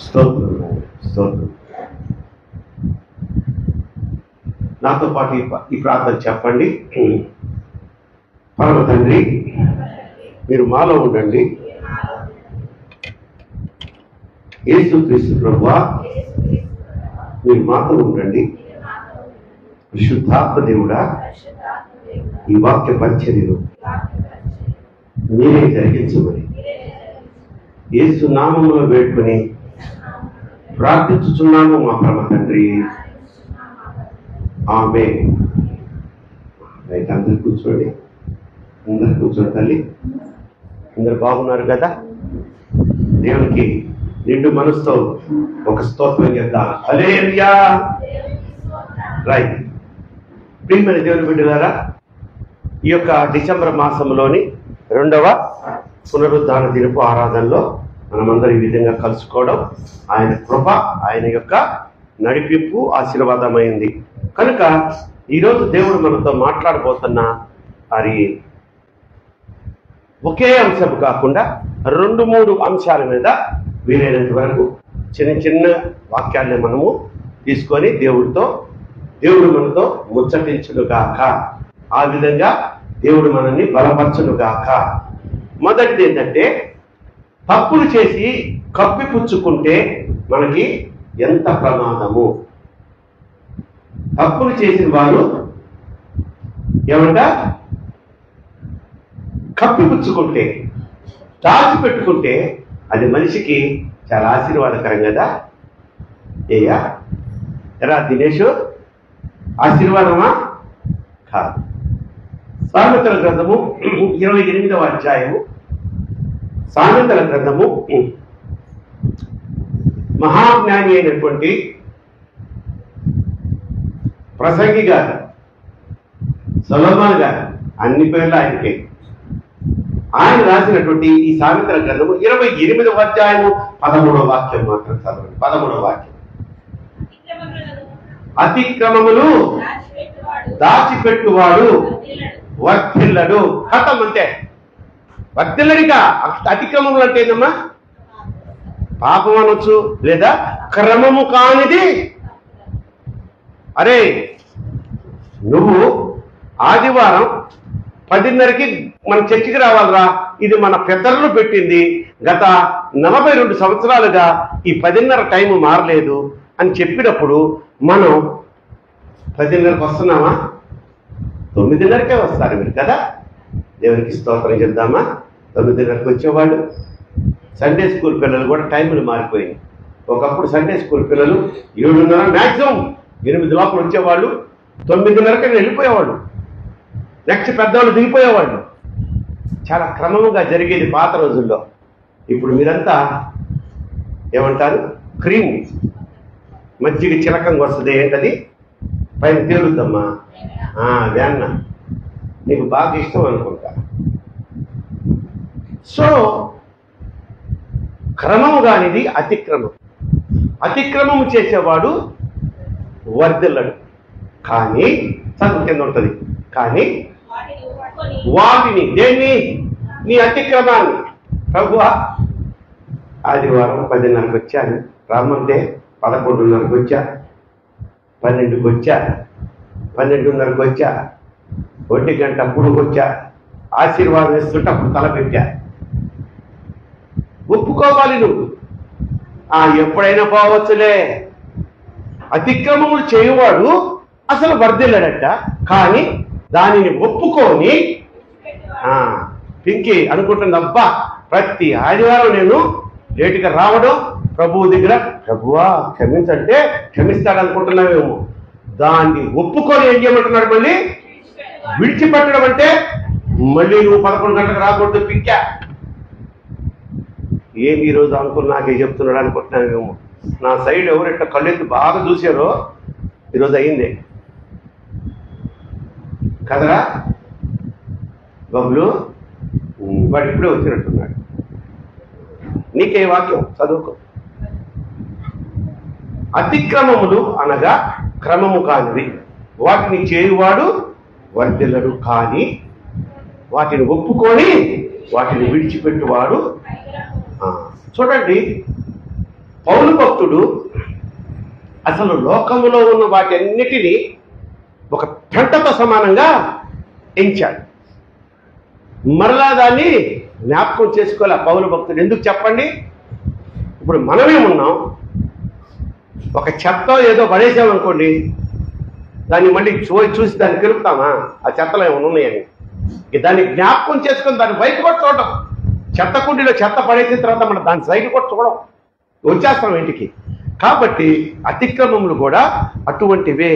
స్తోత్రం స్తోత్రం. నాతో పాటు ఈ ప్రార్థన చెప్పండి. పరమ తండ్రి, మీరు మాలో ఉండండి. యేసుక్రీస్తు ప్రభువా, మీరు మాతో ఉండండి. పరిశుద్ధాత్మ దేవుడా, ఈ వాక్య పరిచర్యను మీరే జరిగించమని యేసు నామములో వేడుకొని ప్రార్థించుచున్నాము మా పరమ తండ్రి. ఆమేన్. అయితే అందరు కూర్చోండి, అందరు కూర్చోండి తల్లి. అందరు బాగున్నారు కదా? దేవునికి నిండు మనసుతో ఒక స్తోత్రం చేద్దాం. హల్లెలూయా. రైట్. ప్రియమైన దేవుని బిడ్డలారా, ఈ యొక్క డిసెంబర్ మాసంలోని 2వ పునరుద్ధాన దినపు ఆరాధనలో మనమందరం ఈ విధంగా కలుసుకోవడం ఆయన కృప, ఆయన యొక్క నడిపింపు ఆశీర్వాదమైంది. కనుక ఈరోజు దేవుడు మనతో మాట్లాడబోతున్న అది ఒకే అంశం కాకుండా 2-3 అంశాల మీద వీలైనంత వరకు చిన్న చిన్న వాక్యాన్ని మనము తీసుకొని దేవుడు మనతో ముచ్చటించునుగాక. ఆ విధంగా దేవుడు మనల్ని బలపరచునుగాక. మొదటిది ఏంటంటే, తప్పులు చేసి కప్పిపుచ్చుకుంటే మనకి ఎంత ప్రమాదము. తప్పులు చేసిన వారు ఏమంట కప్పిపుచ్చుకుంటే, దాచిపెట్టుకుంటే అది మనిషికి చాలా ఆశీర్వాదకరం కదా. ఎరా దినేషు, ఆశీర్వాదమా కాదు. సామెతల గ్రంథము 28వ అధ్యాయము, సామెతల గ్రంథము మహాజ్ఞాని అయినటువంటి ప్రసంగి గారు సొలొమోను గారు, అన్ని పేర్లు ఆయనకే, ఆయన రాసినటువంటి ఈ సామెతల గ్రంథము 28వ అధ్యాయము 13వ వాక్యం మాత్రం చదవండి. 13వ వాక్యం. అతిక్రమములు దాచిపెట్టువాడు వర్ధిల్లడు. కథం అంటే వర్ధిల్లడిగా. అతిక్రమములు అంటే ఏందమ్మా? పాపం అనొచ్చు, లేదా క్రమము కానిది. అరే, నువ్వు ఆదివారం 10:30కి మన చర్చికి రావాలరా, ఇది మన పెద్దలను పెట్టింది, గత 42 సంవత్సరాలుగా ఈ 10:30 టైం మారలేదు అని చెప్పినప్పుడు మనం 10:30కి వస్తున్నామా? 9:30కే వస్తారు మీరు కదా. దేవునికి స్తోత్రం చెప్దామా? 9:30కి వచ్చేవాళ్ళు. సండే స్కూల్ పిల్లలు కూడా టైంలు మారిపోయింది. ఒకప్పుడు సండే స్కూల్ పిల్లలు 7:30 మ్యాక్సిమం 8 లోపల వచ్చేవాళ్ళు, 9:30కి వెళ్ళిపోయేవాళ్ళు. నెక్స్ట్ పెద్దవాళ్ళు దిగిపోయేవాళ్ళు. చాలా క్రమంగా జరిగేది పాత రోజుల్లో. ఇప్పుడు మీరంతా ఏమంటారు? క్రీమ్ మజ్జిగ చిలకంగా వస్తుంది. ఏంటది? పైన తేలుద్దమ్మా. వెన్న నీకు బాగా ఇష్టం అనుకుంటా. సో క్రమము కానిది అతిక్రమం. అతిక్రమము చేసేవాడు వర్ధిల్లడు. కానీ చదువు కింద ఉంటుంది. కానీ వాటిని, దేన్ని? నీ అతిక్రమాన్ని. ప్రభువా, ఆదివారం 10:30కి వచ్చాను, రామంటే 11:30కి వచ్చా, 12కి వచ్చా, 12:30కి వచ్చా, 1 గంట అప్పుడు వచ్చా, ఆశీర్వాదం ఇస్తుంటే అప్పుడు తలపెట్టా. ఒప్పుకోవాలి నువ్వు. ఎప్పుడైనా పోవచ్చులే. అతిక్రమములు చేయవాడు అసలు వర్ధిల్లడట. కానీ దానిని ఒప్పుకొని పింకి అనుకుంటుంది, అబ్బా ప్రతి ఆదివారం నేను లేటుగా రావడం ప్రభువు దగ్గర, ప్రభువా క్షమించంటే క్షమిస్తాడు అనుకుంటున్నావేమో. దాన్ని ఒప్పుకొని ఏం చేయమంటున్నాడు? మళ్ళీ విడిచిపెట్టడం అంటే మళ్ళీ నువ్వు 11 గంటలకు రాకూడదు పింకా. ఏమి ఈరోజు అంకుల్ నాకే చెప్తున్నాడు అనుకుంటున్నావేమో. నా సైడ్ ఎవరెట్లా కళ్ళెత్తి బాగా చూసారో ఈరోజు అయిందే కదరా బబులు. వాడు ఇప్పుడే వచ్చినట్టున్నాడు. నీకే వాక్యం చదువుకో. అతిక్రమములు అనగా క్రమము కానివి, వాటిని చేయువాడు వర్ధిల్లడు. కానీ వాటిని ఒప్పుకొని వాటిని విడిచిపెట్టువాడు. చూడండి, పౌలు భక్తుడు అసలు లోకములో ఉన్న వాటన్నిటినీ ఒక పెంటతో సమానంగా ఎంచాడు. మరలా దాన్ని జ్ఞాపకం చేసుకోవాలి పౌలు భక్తుడు. ఎందుకు చెప్పండి? ఇప్పుడు మనమేమున్నాం, ఒక చెత్త ఏదో పడేసామనుకోండి, దాన్ని మళ్ళీ చూసి దాన్ని కలుపుతామా? ఆ చెత్తలో ఏమైనా ఉన్నాయని దాన్ని జ్ఞాపకం చేసుకొని దాన్ని బయట కూడా చూడటం. చెత్త కుండీలో చెత్త పడేసిన తర్వాత మనం దాని సైడ్ కూడా చూడడం, వచ్చేస్తాం ఇంటికి. కాబట్టి అతిక్రమములు కూడా అటువంటివే.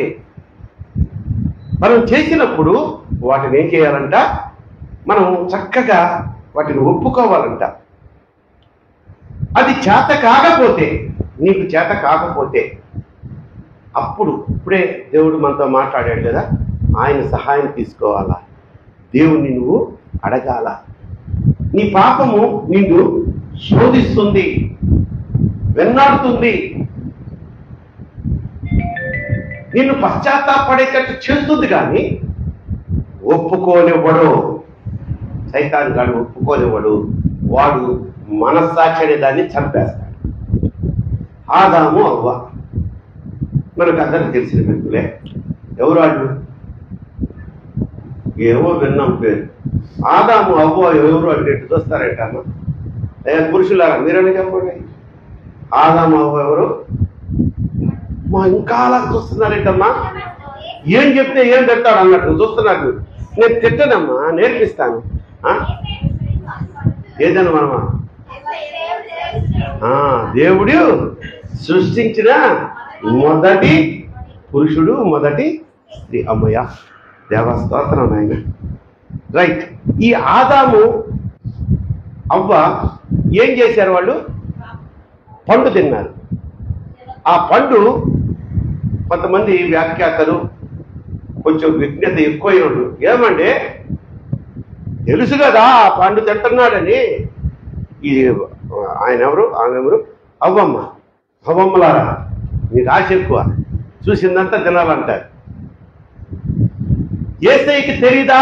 మనం చేసినప్పుడు వాటిని ఏం చేయాలంట? మనం చక్కగా వాటిని ఒప్పుకోవాలంట. అది చేత కాకపోతే, నీకు చేత కాకపోతే అప్పుడు ఇప్పుడే దేవుడు మనతో మాట్లాడాడు కదా, ఆయన సహాయం తీసుకోవాలా, దేవుణ్ణి నువ్వు అడగాల. నీ పాపము నిన్ను శోధిస్తుంది, వెన్నాడుతుంది, నిన్ను పశ్చాత్తాపడేటట్టు చేస్తుంది. కానీ ఒప్పుకోనివ్వడు, సైతాన్ గాడు ఒప్పుకోనివ్వడు. వాడు మనస్సాక్షి అనే దాన్ని చంపేస్తాడు. ఆదాము అవ్వ మనకు అందరికి తెలిసిన వ్యక్తులే. ఎవరు వాళ్ళు? ఏమో విన్నాం పేరు. ఆదాము అవ్వ ఎవరు అంటే ఎట్టు చూస్తారంటమ్మా? పురుషులారా మీరని చెప్పండి. ఆదాము అవ్వ ఎవరు? మా ఇంకా అలా చూస్తున్నారేంటమ్మా? ఏం చెప్తే ఏం తిడతాడు అన్నట్టు చూస్తున్నారు. నేను తిట్టనమ్మా, నేర్పిస్తాను. ఏదన్నా మనమా? దేవుడు సృష్టించిన మొదటి పురుషుడు, మొదటి స్త్రీ. అమ్మయ్య, దేవస్తోత్రం ఆయన. రైట్. ఈ ఆదాము అవ్వ ఏం చేశారు? వాళ్ళు పండు తిన్నారు. ఆ పండు కొంతమంది వ్యాఖ్యాతలు కొంచెం విజ్ఞత ఎక్కువైన వాళ్ళు ఏమంటే, తెలుసు కదా ఆ పండు తింటున్నాడని. ఈ ఆయన ఎవరు? ఆమె ఎవరు? అవ్వమ్మ. అవ్వమ్మలారా, మీకు ఆశ ఎక్కువ, చూసిందంతా తినాలంటారు. యేసయ్యకి తెలీదా?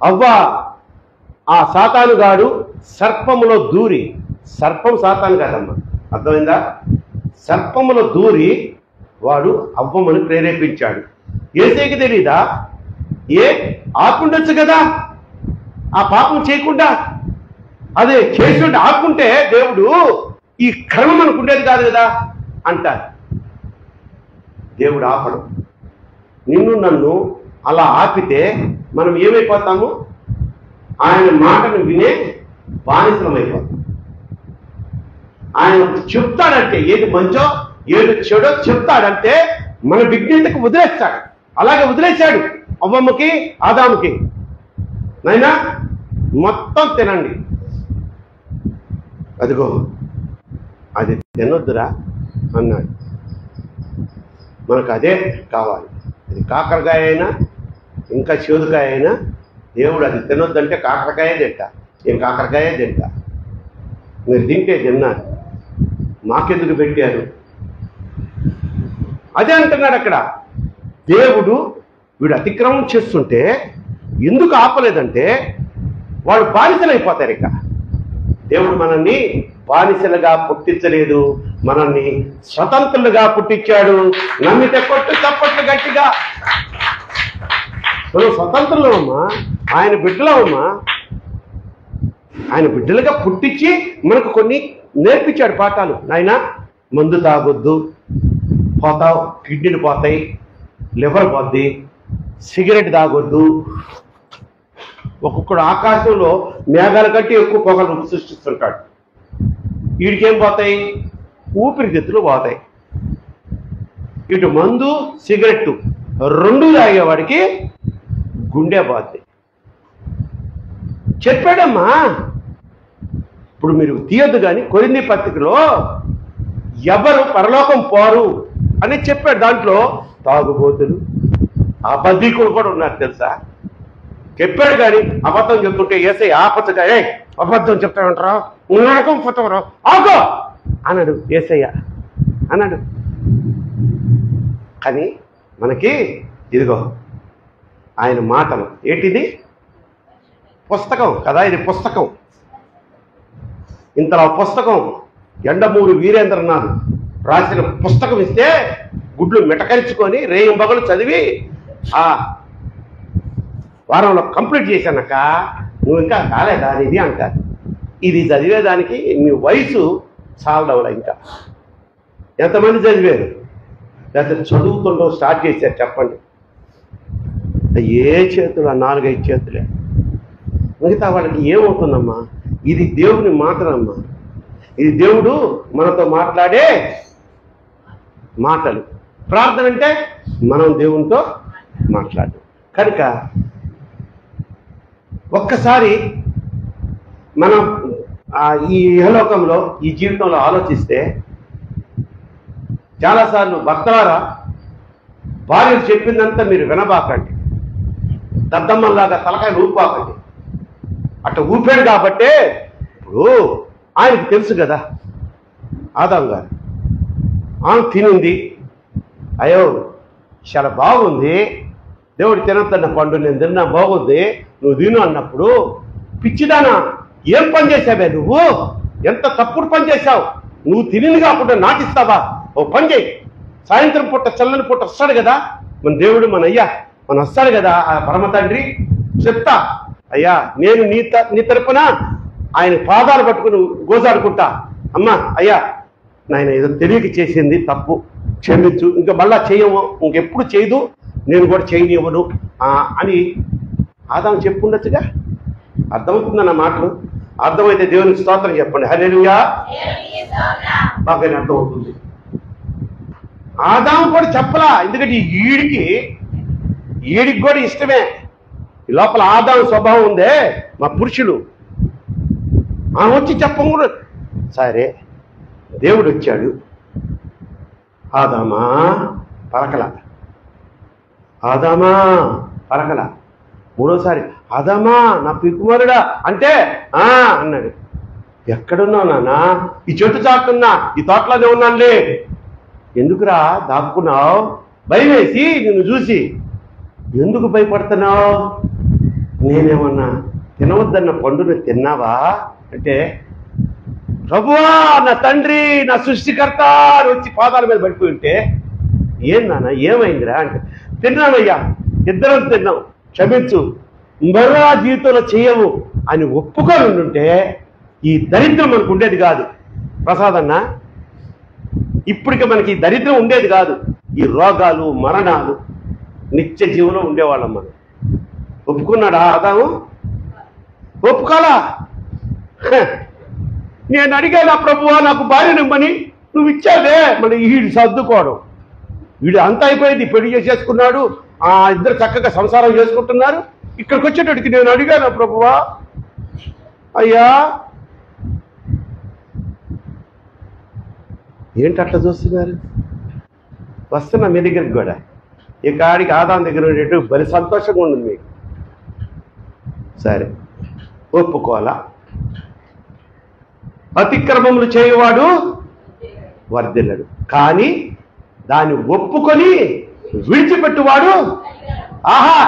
అవ్వ ఆ సాతాను గాడు సర్పములో దూరి, సర్పం సాతాను కాదమ్మా, అర్థమైందా? సర్పములో దూరి వాడు అవ్వమ్మని ప్రేరేపించాడు. యేసయ్యకి తెలీదా? ఆకుండొచ్చు కదా, ఆ పాపం చేయకుండా. అదే చేసుంటే ఆకుంటే దేవుడు ఈ కర్మ మనకు ఉండేది కాదు కదా అంటారు. దేవుడు ఆపడు. నిన్ను నన్ను అలా ఆపితే మనం ఏమైపోతాము? ఆయన మాటను వినే బానిసలమైపోతాం. ఆయన చెప్తాడంటే ఏది మంచో ఏది చెడో చెప్తాడంటే మన విజ్ఞతకు వదిలేస్తాడు. అలాగే వదిలేశాడు అవ్వమ్మకి, ఆదాముకి. నైనా మొత్తం తినండి, అదిగో అది తినొద్దురా అన్నాడు. మనకు అదే కావాలి. అది కాకరకాయ అయినా ఇంకా చేదుకాయ అయినా దేవుడు అది తినొద్దంటే కాకరకాయ తింటా, ఏం కాకరకాయ తింటా. మీరు తింటే తిన్నారు, మాకెందుకు పెట్టారు? అదే అంటున్నాడు అక్కడ దేవుడు. వీడు అతిక్రమం చేస్తుంటే ఎందుకు ఆపలేదంటే వాడు బానిసలు అయిపోతారు. ఇక దేవుడు మనల్ని బానిసలుగా పుట్టించలేదు, మనల్ని స్వతంత్రులుగా పుట్టించాడు. నమ్మితే కొట్టు, చప్పట్లు గట్టిగా. మనం స్వతంత్రులమమ్మా, ఆయన బిడ్డలమమ్మా. ఆయన బిడ్డలుగా పుట్టించి మనకు కొన్ని నేర్పించాడు పాఠాలు. నాయనా, మందు తాగొద్దు, పోతావు, కిడ్నీలు పోతాయి, లివర్ పోద్ది, సిగరెట్ తాగొద్దు. ఒక్కొక్కడు ఆకాశంలో మేఘాల కంటే ఎక్కువ పొగలు సృష్టిస్తుంటాడు. వీడికేం పోతాయి? ఊపిరితిత్తులు పోతాయి. ఇటు మందు, సిగరెట్టు రెండు తాగేవాడికి గుండె పోద్ది. చెప్పాడమ్మా. ఇప్పుడు మీరు తీయొద్దు కానీ కొరింథీ పత్రికలో ఎవరు పరలోకం పోరు అని చెప్పాడు. దాంట్లో తాగుబోతులు, అబద్ధికులు కూడా ఉన్నారు తెలుసా. చెప్పాడు కానీ అబద్ధం చెప్తుంటే యేసయ్య ఆపత్తుగా అబద్ధం చెప్తామంటారా, నరకం పోతావరా, ఆగో అన్నాడు యేసయ్య అన్నాడు. కానీ మనకి ఇదిగో ఆయన మాటలు ఏంటిది? పుస్తకం కదా, ఇది పుస్తకం. ఇంతలో పుస్తకం ఎండమూరి వీరేంద్రనాథ్ రాసిన పుస్తకం ఇస్తే గుడ్లు మిటకరించుకొని రేయింబగలు చదివి ఆ వారంలో కంప్లీట్ చేశానక్క, నువ్వు ఇంకా కాలేదా ఇది అంటారు. ఇది చదివేదానికి మీ వయసు చాలడవలా. ఇంకా ఎంతమంది చదివారు? లేకపోతే చదువుతుండో స్టార్ట్ చేశారు చెప్పండి? ఏ చేతులు? 4-5 చేతులే. మిగతా వాళ్ళకి ఏమవుతుందమ్మా? ఇది దేవుని మాటలమ్మా. ఇది దేవుడు మనతో మాట్లాడే మాటలు. ప్రార్థన అంటే మనం దేవునితో మాట్లాడడం. కనుక ఒక్కసారి మనం ఈ ఇహలోకంలో ఈ జీవితంలో ఆలోచిస్తే చాలాసార్లు భక్తలారా, భార్యలు చెప్పిందంతా మీరు వినబాకండి, దద్దమ్మల్లాగా తలకాయలు ఊపాకండి. అట్లా ఊపాడు కాబట్టే ఇప్పుడు ఆయనకు తెలుసు కదా, ఆదాం గారు ఆమె తినింది, అయ్యో చాలా బాగుంది, దేవుడు తినద్దన్న పండు నేను తిన్నా బాగుంది, నువ్వు తిను అన్నప్పుడు, పిచ్చిదానా ఏం పని చేసావే నువ్వు, ఎంత తప్పుడు పని చేశావు, నువ్వు తినింది కాకుండా నాకిస్తావా, ఓ పని చేయి, సాయంత్రం పూట చల్లని పూట వస్తాడు కదా మన దేవుడు, మన అయ్యా మన వస్తాడు కదా ఆ పరమ తండ్రి, చెప్తా అయ్యా నేను నీ తరపున ఆయన పాదాలు పట్టుకుని గోజాడుకుంటా, అమ్మా అయ్యా నాయన ఏదో తెలియక చేసింది తప్పు క్షమించు, ఇంకా మళ్ళా చేయము, ఇంకెప్పుడు చేయదు, నేను కూడా చేయనివ్వను అని ఆదాం చెప్పుండొచ్చుగా. అర్థమవుతుందన్న మాటలు? అర్థమైతే దేవునికి స్తోత్రం చెప్పండి. హల్లెలూయా. బాగానే అర్థమవుతుంది. ఆదాం కూడా చెప్పలా, ఎందుకంటే ఈడికి కూడా ఇష్టమే. ఈ లోపల ఆదాం స్వభావం ఉందే మా పురుషులు, ఆమె వచ్చి చెప్పకూడదు. సరే దేవుడు వచ్చాడు, ఆదామా పలకల, ఆదామా పలకల. మూడోసారి ఆదామా నా పికుమారుడా అంటే అన్నాడు. ఎక్కడున్నావు నాన్నా? ఈ చెట్టు చాటున్నా, ఈ తోటలోనే ఉన్నానులే. ఎందుకురా దాక్కున్నావు? భయం వేసి నిన్ను చూసి. ఎందుకు భయపడుతున్నావు? నేనేమన్నా తినవద్దన్న పండును తిన్నావా అంటే, ప్రభువా నా తండ్రి నా సృష్టికర్త అని వచ్చి పాదాల మీద పడిపోయి ఉంటే, ఏం నాన్న ఏమైందిరా అంటే, తిన్నానయ్యా, ఇద్దరం తిన్నాం, క్షమించు, మరో జీవితంలో చేయవు అని ఒప్పుకొని ఉండుంటే ఈ దరిద్రం మనకు ఉండేది కాదు. ప్రసాదన్న, ఇప్పటికి మనకి ఈ దరిద్రం ఉండేది కాదు. ఈ రోగాలు మరణాలు నిత్య జీవంలో ఉండేవాళ్ళం మనం. ఒప్పుకున్నాడా ఆదాము? ఒప్పుకోలా. నేను అడిగానా ప్రభువా నాకు భార్య నిమ్మని, నువ్వు ఇచ్చావే. మళ్ళీ వీడు సర్దుకోవడం, వీడు అంతా అయిపోయింది, పెళ్లి చేసేసుకున్నాడు, ఇద్దరు చక్కగా సంసారం చేసుకుంటున్నారు. ఇక్కడికి వచ్చేటడికి నేను అడిగానా ప్రభువా, అయ్యా ఏంటి అట్లా చూస్తున్నారు? వస్తున్నా మీ దగ్గరికి కూడా. ఈ కాడికి ఆదాం దగ్గర ఉండేట్టు బలి సంతోషంగా ఉంటుంది మీకు. సరే ఒప్పుకోవాలా. అతిక్రమములు చేయవాడు వర్ధిల్లడు, కానీ దాన్ని ఒప్పుకొని విడిచిపెట్టువాడు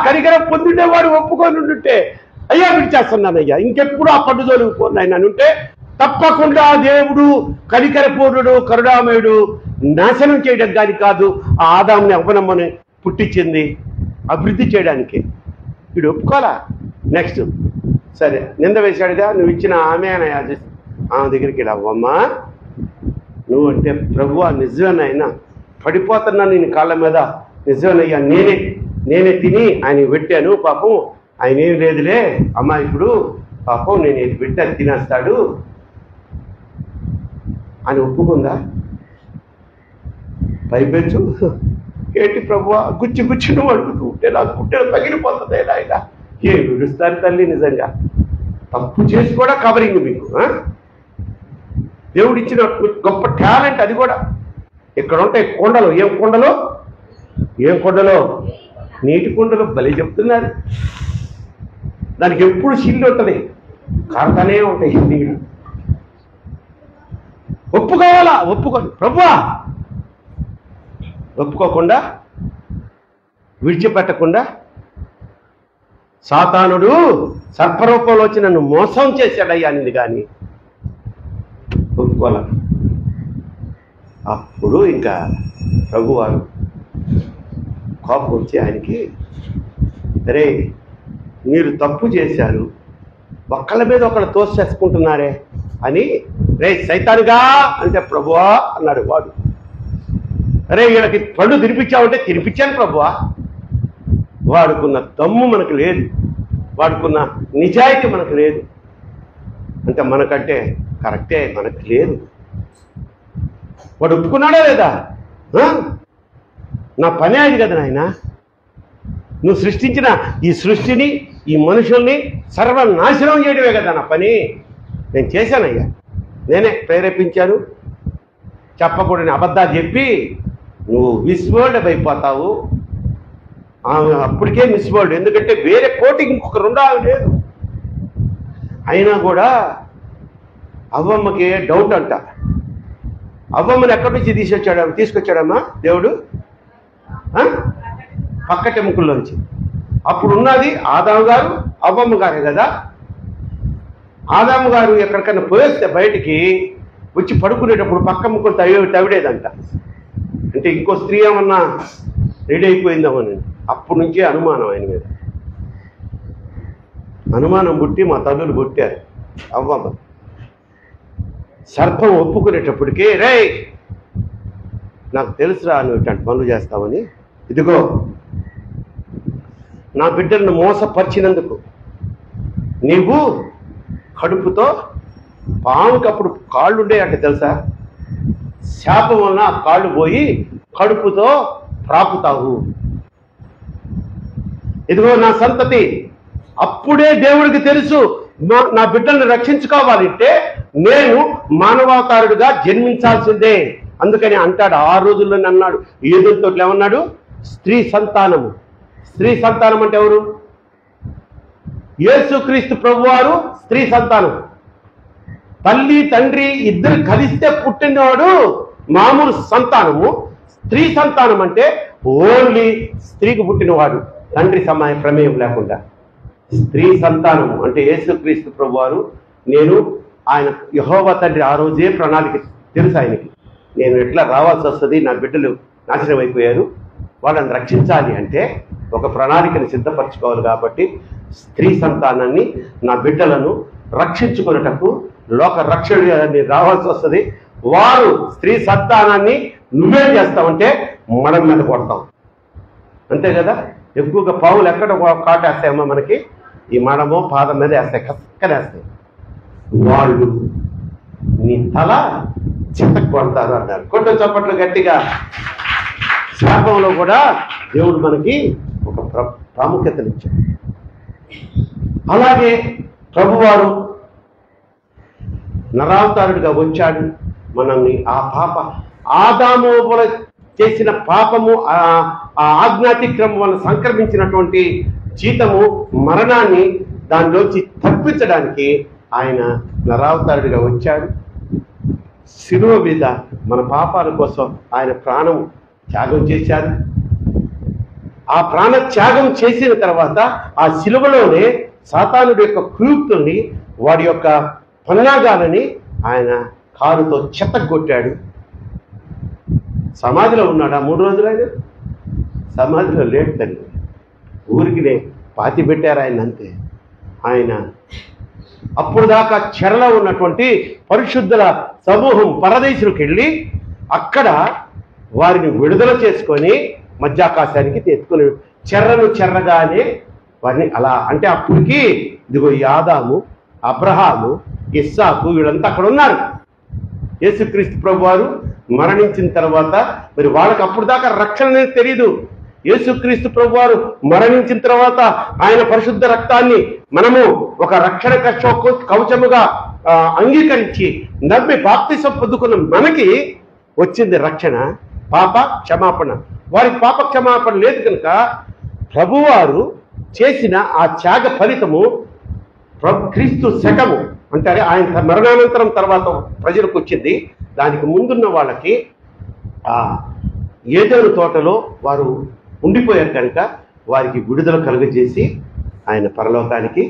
కనికరం పొందిండేవాడు. ఒప్పుకొని ఉండుంటే అయ్యా విడిచేస్తున్నానయ్యా, ఇంకెప్పుడు ఆ పట్టు తొలగిపోయినా ఉంటే తప్పకుండా దేవుడు కనికరపూర్ణుడు కరుణామయుడు నాశనం చేయడం కానీ కాదు, ఆ ఆదాంని అవనమ్మని పుట్టించింది అభివృద్ధి చేయడానికి. వీడు ఒప్పుకోవాలా. నెక్స్ట్ సరే నింద వేశాడుగా, నువ్వు ఇచ్చిన ఆమె ఆమె దగ్గరికి అవ్వమ్మా, నువ్వు అంటే ప్రభువా నిజమేనైనా పడిపోతున్నా నేను కాళ్ళ మీద, నిజమేనయ్యా నేనే తిని ఆయన పెట్టాను, పాపం ఆయన ఏం లేదులే అమ్మా, ఇప్పుడు పాపం నేను ఇది పెట్టి అది తినేస్తాడు అని ఒప్పుకుందా? పైపెచ్చు ఏంటి ప్రభువా గుచ్చి నువ్వు అడుగుతూ ఉంటే నాకు పుట్టెలు పగిలిపోతుంది ఆయన. ఏ విడుస్తారు తల్లి, నిజంగా తప్పు చేసి కూడా కవరింగ్ మీకు. దేవుడు ఇచ్చిన గొప్ప టాలెంట్ అది కూడా. ఇక్కడ ఉంటాయి కొండలు, ఏం కొండలో నీటి కొండలు బలి చెప్తున్నారు. దానికి ఎప్పుడు చిల్లు ఉంటుంది, కారుతానే ఉంటాయి నీళ్ళు. ఒప్పుకోవాలా? ఒప్పుకోండి ప్రభువా. ఒప్పుకోకుండా విడిచిపెట్టకుండా సాతానుడు సర్పరూపంలో వచ్చి నన్ను మోసం చేశాడయ్యా అనింది, కానీ ఒప్పుకోవాలి. అప్పుడు ఇంకా ప్రభువారు కోపం వచ్చి ఆయనకి, అరే మీరు తప్పు చేశారు, ఒకళ్ళ మీద ఒకళ్ళు తోసేసుకుంటున్నారే అని, రే సైతానుగా అంటే ప్రభువా అన్నాడు వాడు. అరే వీళ్ళకి పళ్ళు తినిపించావంటే తినిపించాను ప్రభువా. వాడుకున్న దమ్ము మనకు లేదు, వాడుకున్న నిజాయితీ మనకు లేదు. అంటే మనకంటే కరెక్టే మనకు లేదు. వాడు ఒప్పుకున్నాడా లేదా? నా పని అది కదా నాయన, నువ్వు సృష్టించిన ఈ సృష్టిని, ఈ మనుషుల్ని సర్వనాశనం చేయడమే కదా నా పని. నేను చేశానయ్యా, నేనే ప్రేరేపించాను. చెప్పకూడని అబద్ధాలు చెప్పి నువ్వు మిస్వర్డ్ అయిపోతావు. అప్పటికే మిస్వర్డ్, ఎందుకంటే వేరే కోటికి ఇంకొక రెండవ లేదు. అయినా కూడా అవ్వమ్మకి డౌట్ అంట. అవ్వమ్మని ఎక్కడి నుంచి తీసుకొచ్చాడమ్మా దేవుడు? పక్కటెముకల్లోంచి. అప్పుడు ఉన్నది ఆదాము గారు, అవ్వమ్మ గారే కదా. ఆదాము గారు ఎక్కడికన్నా పోయేస్తే బయటికి వచ్చి పడుకునేటప్పుడు పక్క ముక్కలు తవిడేదంట. అంటే ఇంకో స్త్రీ ఏమన్నా రెడీ అయిపోయిందామని. అప్పటి నుంచే అనుమానం ఆయన మీద. అనుమానం పుట్టి మా తల్లులు పుట్టారు. అవ్వమ్మ సర్పం ఒప్పుకునేటప్పటికీ, రే నాకు తెలుసురా నువ్వు ఇట్లాంటి పనులు చేస్తావని, ఇదిగో నా బిడ్డలను మోసపరిచినందుకు నీవు కడుపుతో, పాముకి అప్పుడు కాళ్ళు ఉండేయంటే తెలుసా, శాపం వలన ఆ కాళ్ళు పోయి కడుపుతో ప్రాపుతావు. ఇదిగో నా సంతతి. అప్పుడే దేవుడికి తెలుసు నా బిడ్డల్ని రక్షించుకోవాలంటే నేను మానవాకారుడిగా జన్మించాల్సిందే. అందుకని అంటాడు, ఆ రోజుల్లోనే అన్నాడు, ఏదుతో ఏమన్నాడు, స్త్రీ సంతానము. స్త్రీ సంతానం అంటే ఎవరు? యేసుక్రీస్తు ప్రభువారు స్త్రీ సంతానం. తల్లి తండ్రి ఇద్దరు కలిస్తే పుట్టినవాడు మామూలు సంతానము. స్త్రీ సంతానం అంటే ఓన్లీ స్త్రీకి పుట్టినవాడు, తండ్రి ప్రమేయం లేకుండా. స్త్రీ సంతానము అంటే యేసుక్రీస్తు ప్రభువారు. నేను ఆయన యెహోవా తండ్రి ఆ రోజే ప్రణాళిక తెలుసు ఆయనకి, నేను ఎట్లా రావాల్సి వస్తుంది, నా బిడ్డలు నాశనం అయిపోయారు, వాళ్ళని రక్షించాలి అంటే ఒక ప్రణాళికని సిద్ధపరచుకోవాలి. కాబట్టి స్త్రీ సంతానాన్ని, నా బిడ్డలను రక్షించుకునేటప్పుడు లోక రక్షణ రావాల్సి వస్తుంది. వారు స్త్రీ సంతానాన్ని నువ్వేం చేస్తావంటే మడం మీద కొడతాం, అంతే కదా. ఎక్కువగా పావులు ఎక్కడ కాటేస్తాయమ్మా మనకి, ఈ మడమో పాదం మీద వేస్తాయి, కక్కనేస్తాయి. వాళ్ళు నీ తల చిత్తకు కొడతారు అన్నారు. కొంచెం చప్పట్లు గట్టిగా. శాపంలో కూడా దేవుడు మనకి ఒక ప్రాముఖ్యతనిచ్చాడు. అలాగే ప్రభువారు నరావతారుడిగా వచ్చాడు. మనల్ని ఆ పాప ఆదాము చేసిన పాపము, ఆ ఆజ్ఞాతిక్రమం వల్ల సంక్రమించినటువంటి జీతము మరణాన్ని దానిలోంచి తప్పించడానికి ఆయన నరావతారుడిగా వచ్చాడు. శిలువ మీద మన పాపాల కోసం ఆయన ప్రాణం త్యాగం చేశారు. ఆ ప్రాణ త్యాగం చేసిన తర్వాత ఆ శిలువలోనే సాతానుడి యొక్క కుయుక్తుల్ని, వాడి యొక్క పన్నాగాలని ఆయన కారుతో చెత్తగొట్టాడు. సమాధిలో ఉన్నాడు. 3 రోజులు ఆయన సమాధిలో లేడు తల్లి, ఊరికినే పాతి పెట్టారు ఆయన, అంతే. ఆయన అప్పుడు దాకా చెరలో ఉన్నటువంటి పరిశుద్ధుల సమూహం పరదేశులకు వెళ్ళి అక్కడ వారిని విడుదల చేసుకొని మధ్యాకాశానికి ఎత్తుకుని, చెర్రగానే వారిని అలా అంటే అప్పటికి ఇదిగో ఆదాము, అబ్రహాము, ఇస్సాకు వీళ్ళంతా అక్కడ ఉన్నారు. యేసుక్రీస్తు ప్రభువారు మరణించిన తర్వాత మరి వాళ్ళకి అప్పుడు దాకా రక్షణ అనేది తెలియదు. యేసుక్రీస్తు ప్రభువారు మరణించిన తర్వాత ఆయన పరిశుద్ధ రక్తాన్ని మనము ఒక రక్షణ కవచముగా అంగీకరించి నమ్మి బాప్తిసం పొందుకున్న మనకి వచ్చింది రక్షణ, పాప క్షమాపణ. వారికి పాప క్షమాపణ లేదు కనుక ప్రభువారు చేసిన ఆ త్యాగ ఫలితము క్రీస్తు శకము అంటారే, ఆయన మరణానంతరం తర్వాత ప్రజలకు వచ్చింది. దానికి ముందున్న వాళ్ళకి ఆ ఏదైనా తోటలో వారు ఉండిపోయారు కనుక వారికి విడుదల కలుగజేసి ఆయన పరలోకానికి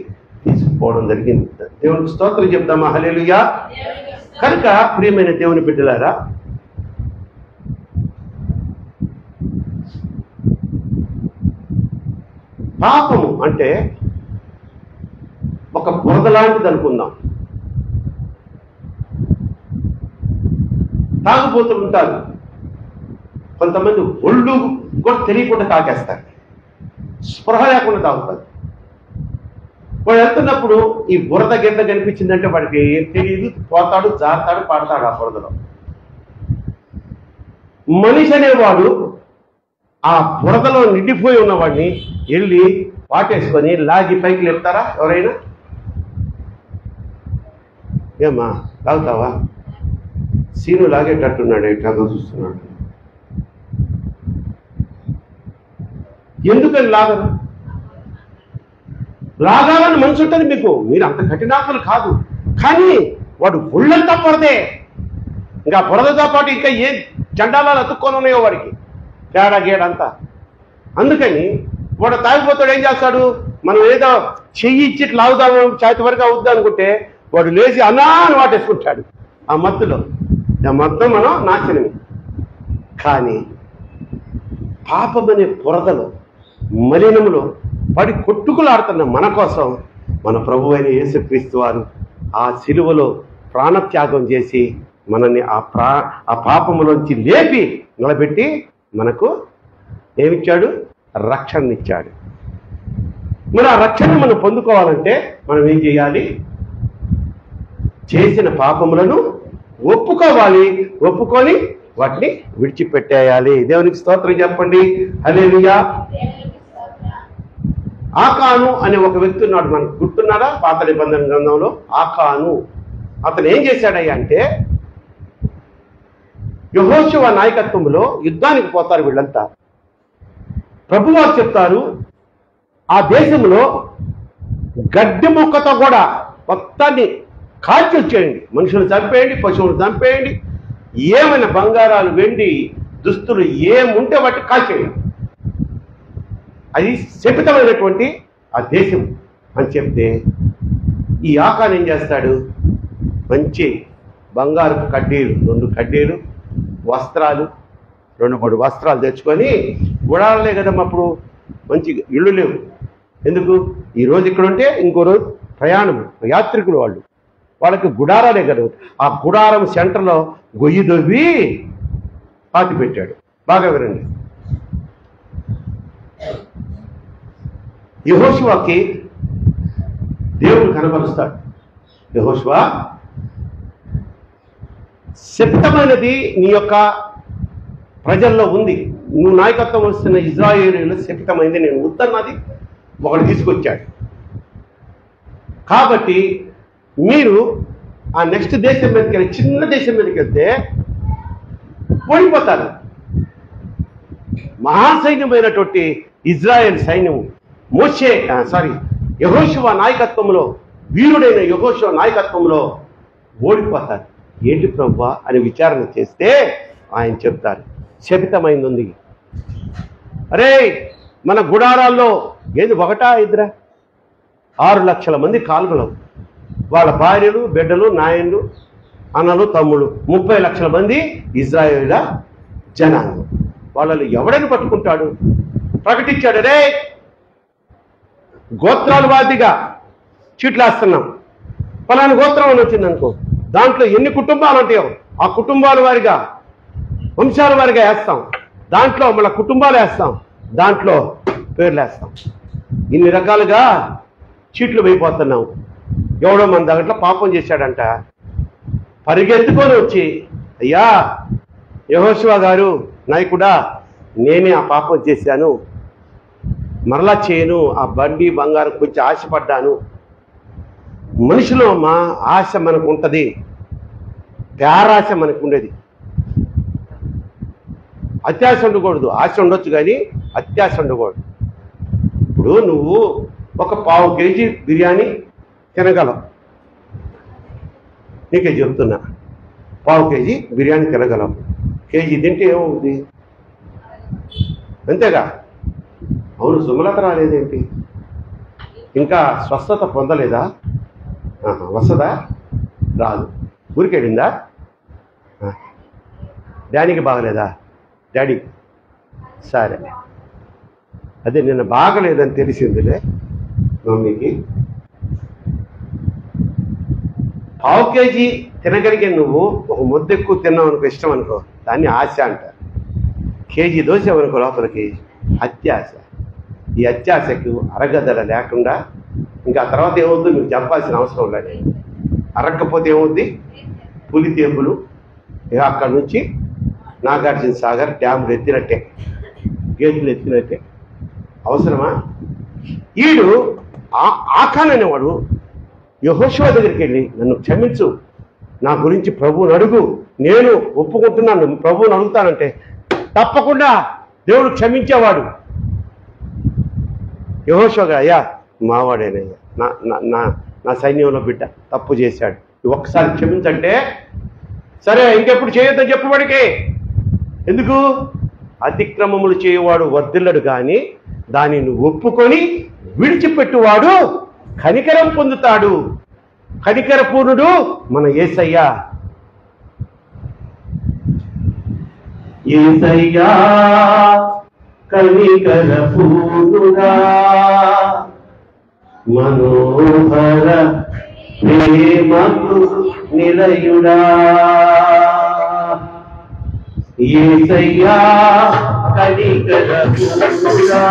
తీసుకుపోవడం జరిగింది. దేవునికి స్తోత్రం చెప్తామా? హల్లెలూయా. కనుక ప్రియమైన దేవుని బిడ్డలారా, పాపము అంటే ఒక బురద లాంటిది అనుకుందాం. తాగుబోతులు ఉంటారు, కొంతమంది ఒళ్ళు కూడా తెలియకుండా తాగేస్తారు, స్పృహ లేకుండా తాగుతారు. వాడు వెళ్తున్నప్పుడు ఈ బురద గిరద కనిపించిందంటే వాడికి ఏం తెలియదు, పోతాడు, జారుతాడు, పాడతాడు ఆ బురదలో. మనిషి అనేవాడు ఆ బురదలో నిండిపోయి ఉన్నవాడిని వెళ్ళి వాటేసుకొని లాగి పైకి లేపుతారా ఎవరైనా? ఏమ్మా తాగుతావా? సీను లాగేటట్టున్నాడు, ఎట్లా చూస్తున్నాడు. ఎందుకని లాగరు? లాగాలని మనసు ఉంటుంది మీకు, మీరు అంత కఠినాత్మలు కాదు. కానీ వాడు ఒళ్ళంతా బురదే, ఇంకా బురదతో పాటు ఇంకా ఏ చండాలాలు అతుక్కొని ఉన్నాయో వాడికి, తేడా గేడంతా. అందుకని వాడు తాగిపోతాడు, ఏం చేస్తాడు? మనం ఏదో చెయ్యి ఇచ్చి లాగుదాము, చేతి వరకు అవుద్దాం అనుకుంటే వాడు లేచి అన్నాన్ని వాటేసుకుంటాడు. ఆ మత్తులో మొత్తం మనం నాశనమే. కానీ పాపమనే బురదలో మలినములో పడి కొట్టుకులాడుతున్న మన కోసం మన ప్రభు అయిన యేసుక్రీస్తు వారు ఆ శిలువలో ప్రాణత్యాగం చేసి మనల్ని ఆ పాపములోంచి లేపి నిలబెట్టి మనకు ఏమిచ్చాడు? రక్షణనిచ్చాడు. మరి ఆ రక్షణ మనం పొందుకోవాలంటే మనం ఏం చేయాలి? చేసిన పాపములను ఒప్పుకోవాలి, ఒప్పుకొని వాటిని విడిచిపెట్టేయాలి. దేవునికి స్తోత్రం చెప్పండి. హల్లెలూయా. ఆకాను అనే ఒక వ్యక్తి ఉన్నాడు, మనకు గుర్తున్నాడా? పాత నిబంధన గ్రంథంలో ఆకాను. అతను ఏం చేశాడయ్యా అంటే, యెహోషువ నాయకత్వంలో యుద్ధానికి పోతారు వీళ్ళంతా. ప్రభువారు చెప్తారు, ఆ దేశంలో గడ్డి మొక్కతో కూడా మొత్తాన్ని కాల్చి వచ్చేయండి, మనుషులు చంపేయండి, పశువులు చంపేయండి, ఏమైనా బంగారాలు, వెండి, దుస్తులు ఏముంటే వాటి కాల్చేయండి, అది శపితమైనటువంటి ఆ దేశం అని చెప్తే, ఈ ఆకాన్ ఏం చేస్తాడు? మంచి బంగారు కడ్డీలు, 2 కడ్డీలు, వస్త్రాలు, 2-3 వస్త్రాలు తెచ్చుకొని, గుడారాలే కదమ్మా అప్పుడు, మంచి ఇళ్ళు లేవు. ఎందుకు? ఈరోజు ఇక్కడ ఉంటే ఇంకో రోజు ప్రయాణం, యాత్రికులు వాళ్ళకి గుడారాలే కదా. ఆ గుడారం సెంటర్లో గొయ్యి దొవ్వి పాతి పెట్టాడు. బాగా వినండి. యెహోషువకి దేవుడు కనబరుస్తాడు. యెహోషువ, శపితమైనది నీ యొక్క ప్రజల్లో ఉంది, నువ్వు నాయకత్వం వస్తున్న ఇజ్రాయేలీలో శపితమైంది, నేను వద్దన్నది ఒకడు తీసుకొచ్చాడు. కాబట్టి మీరు ఆ నెక్స్ట్ దేశం మీదకి వెళ్ళి, చిన్న దేశం మీదకి వెళ్తే ఓడిపోతారు. మహాసైన్యమైనటువంటి ఇజ్రాయెల్ సైన్యం యెహోషువ నాయకత్వంలో, వీరుడైన యెహోషువ నాయకత్వంలో ఓడిపోతారు. ఏంటి ప్రభువా అని విచారణ చేస్తే ఆయన చెప్తారు, శపితమైంది ఉంది. అరే మన గుడారాల్లో ఏది 1-2 6 లక్షల మంది కాల్గలం, వాళ్ళ భార్యలు, బిడ్డలు, నాయన్లు, అన్నలు, తమ్ముళ్ళు, 30 లక్షల మంది ఇజ్రాయేలీల జనాంగం. వాళ్ళని ఎవడని పట్టుకుంటాడు? ప్రకటించాడు, రే గోత్రాల వాదిగా చీట్లేస్తున్నాం, ఫలానా గోత్రం అని వచ్చింది అనుకో, దాంట్లో ఎన్ని కుటుంబాలు ఉంటాయో ఆ కుటుంబాల వారిగా, వంశాల వారిగా వేస్తాం, దాంట్లో మన కుటుంబాలు వేస్తాం, దాంట్లో పేర్లు వేస్తాం. ఇన్ని రకాలుగా చీట్లు వేయిపోతున్నాం. ఎవడో మన దాంట్లో పాపం చేశాడంట, పరిగెత్తుకొని వచ్చి, అయ్యా యెహోషువ గారు నాయకుడా, నేనే ఆ పాపం చేశాను, మరలా చేయను, ఆ బండి బంగారం కొంచెం ఆశపడ్డాను. మనిషిలో మా ఆశ మనకు ఉంటుంది, పేరాశ మనకు ఉండేది. అత్యాశ ఉండకూడదు, ఆశ ఉండొచ్చు కానీ అత్యాశ ఉండకూడదు. ఇప్పుడు నువ్వు ఒక 1/4 కేజీ బిర్యానీ తినగలవు, నీకే చెప్తున్నా, 1/4 కేజీ బిర్యానీ తినగలవు. కేజీ తింటే ఏమవుతుంది? అంతేగా? అవును, సుమలత రాలేదేంటి? ఇంకా స్వస్థత పొందలేదా? వస్తుందా? రాదు. ఊరికెళ్ళిందా? డాడీకి బాగలేదా? డాడీ సరే, అదే నిన్న బాగలేదని తెలిసిందిలే మమ్మీకి. పావు కేజీ తినగలిగే నువ్వు ఒక ముద్ద ఎక్కువ తిన్నావు అనుకో, ఇష్టం అనుకో, దాన్ని ఆశ అంటారు. కేజీ దోశ అనుకో లోపలికి అత్యాశ. ఈ అత్యాశకు అరగదల లేకుండా ఇంకా తర్వాత ఏమవుద్దు మీకు చెప్పాల్సిన అవసరం లేదు. అరగకపోతే ఏమవుద్ది? పులి తేపులు ఇక అక్కడి నుంచి నాగార్జున సాగర్ డ్యాములు ఎత్తినట్టే, గేట్లు ఎత్తినట్టే. అవసరమా? ఈడు ఆకాన్ అనేవాడు యెహోషువ దగ్గరికి వెళ్ళి నన్ను క్షమించు, నా గురించి ప్రభువుని అడుగు, నేను ఒప్పుకుంటున్నాను, ప్రభువుని అడుగుతానంటే తప్పకుండా దేవుడు క్షమించేవాడు. యెహోషువ అయ్యా మావాడేనయ్యా, నా సైన్యంలో బిడ్డ తప్పు చేశాడు, ఒక్కసారి క్షమించంటే సరే ఇంకెప్పుడు చేయొద్దని చెప్పబడికే. ఎందుకు? అతిక్రమములు చేయవాడు వర్ధిల్లడు కానీ దానిని ఒప్పుకొని విడిచిపెట్టువాడు కనికరం పొందుతాడు. కనికర పూర్ణుడు మన యేసయ్యా. యేసయ్యా కనికర పూర్ణుడా, మనోహర ప్రేమకు నిలయుడా. యేసయ్యా కనికర పూర్ణుడా,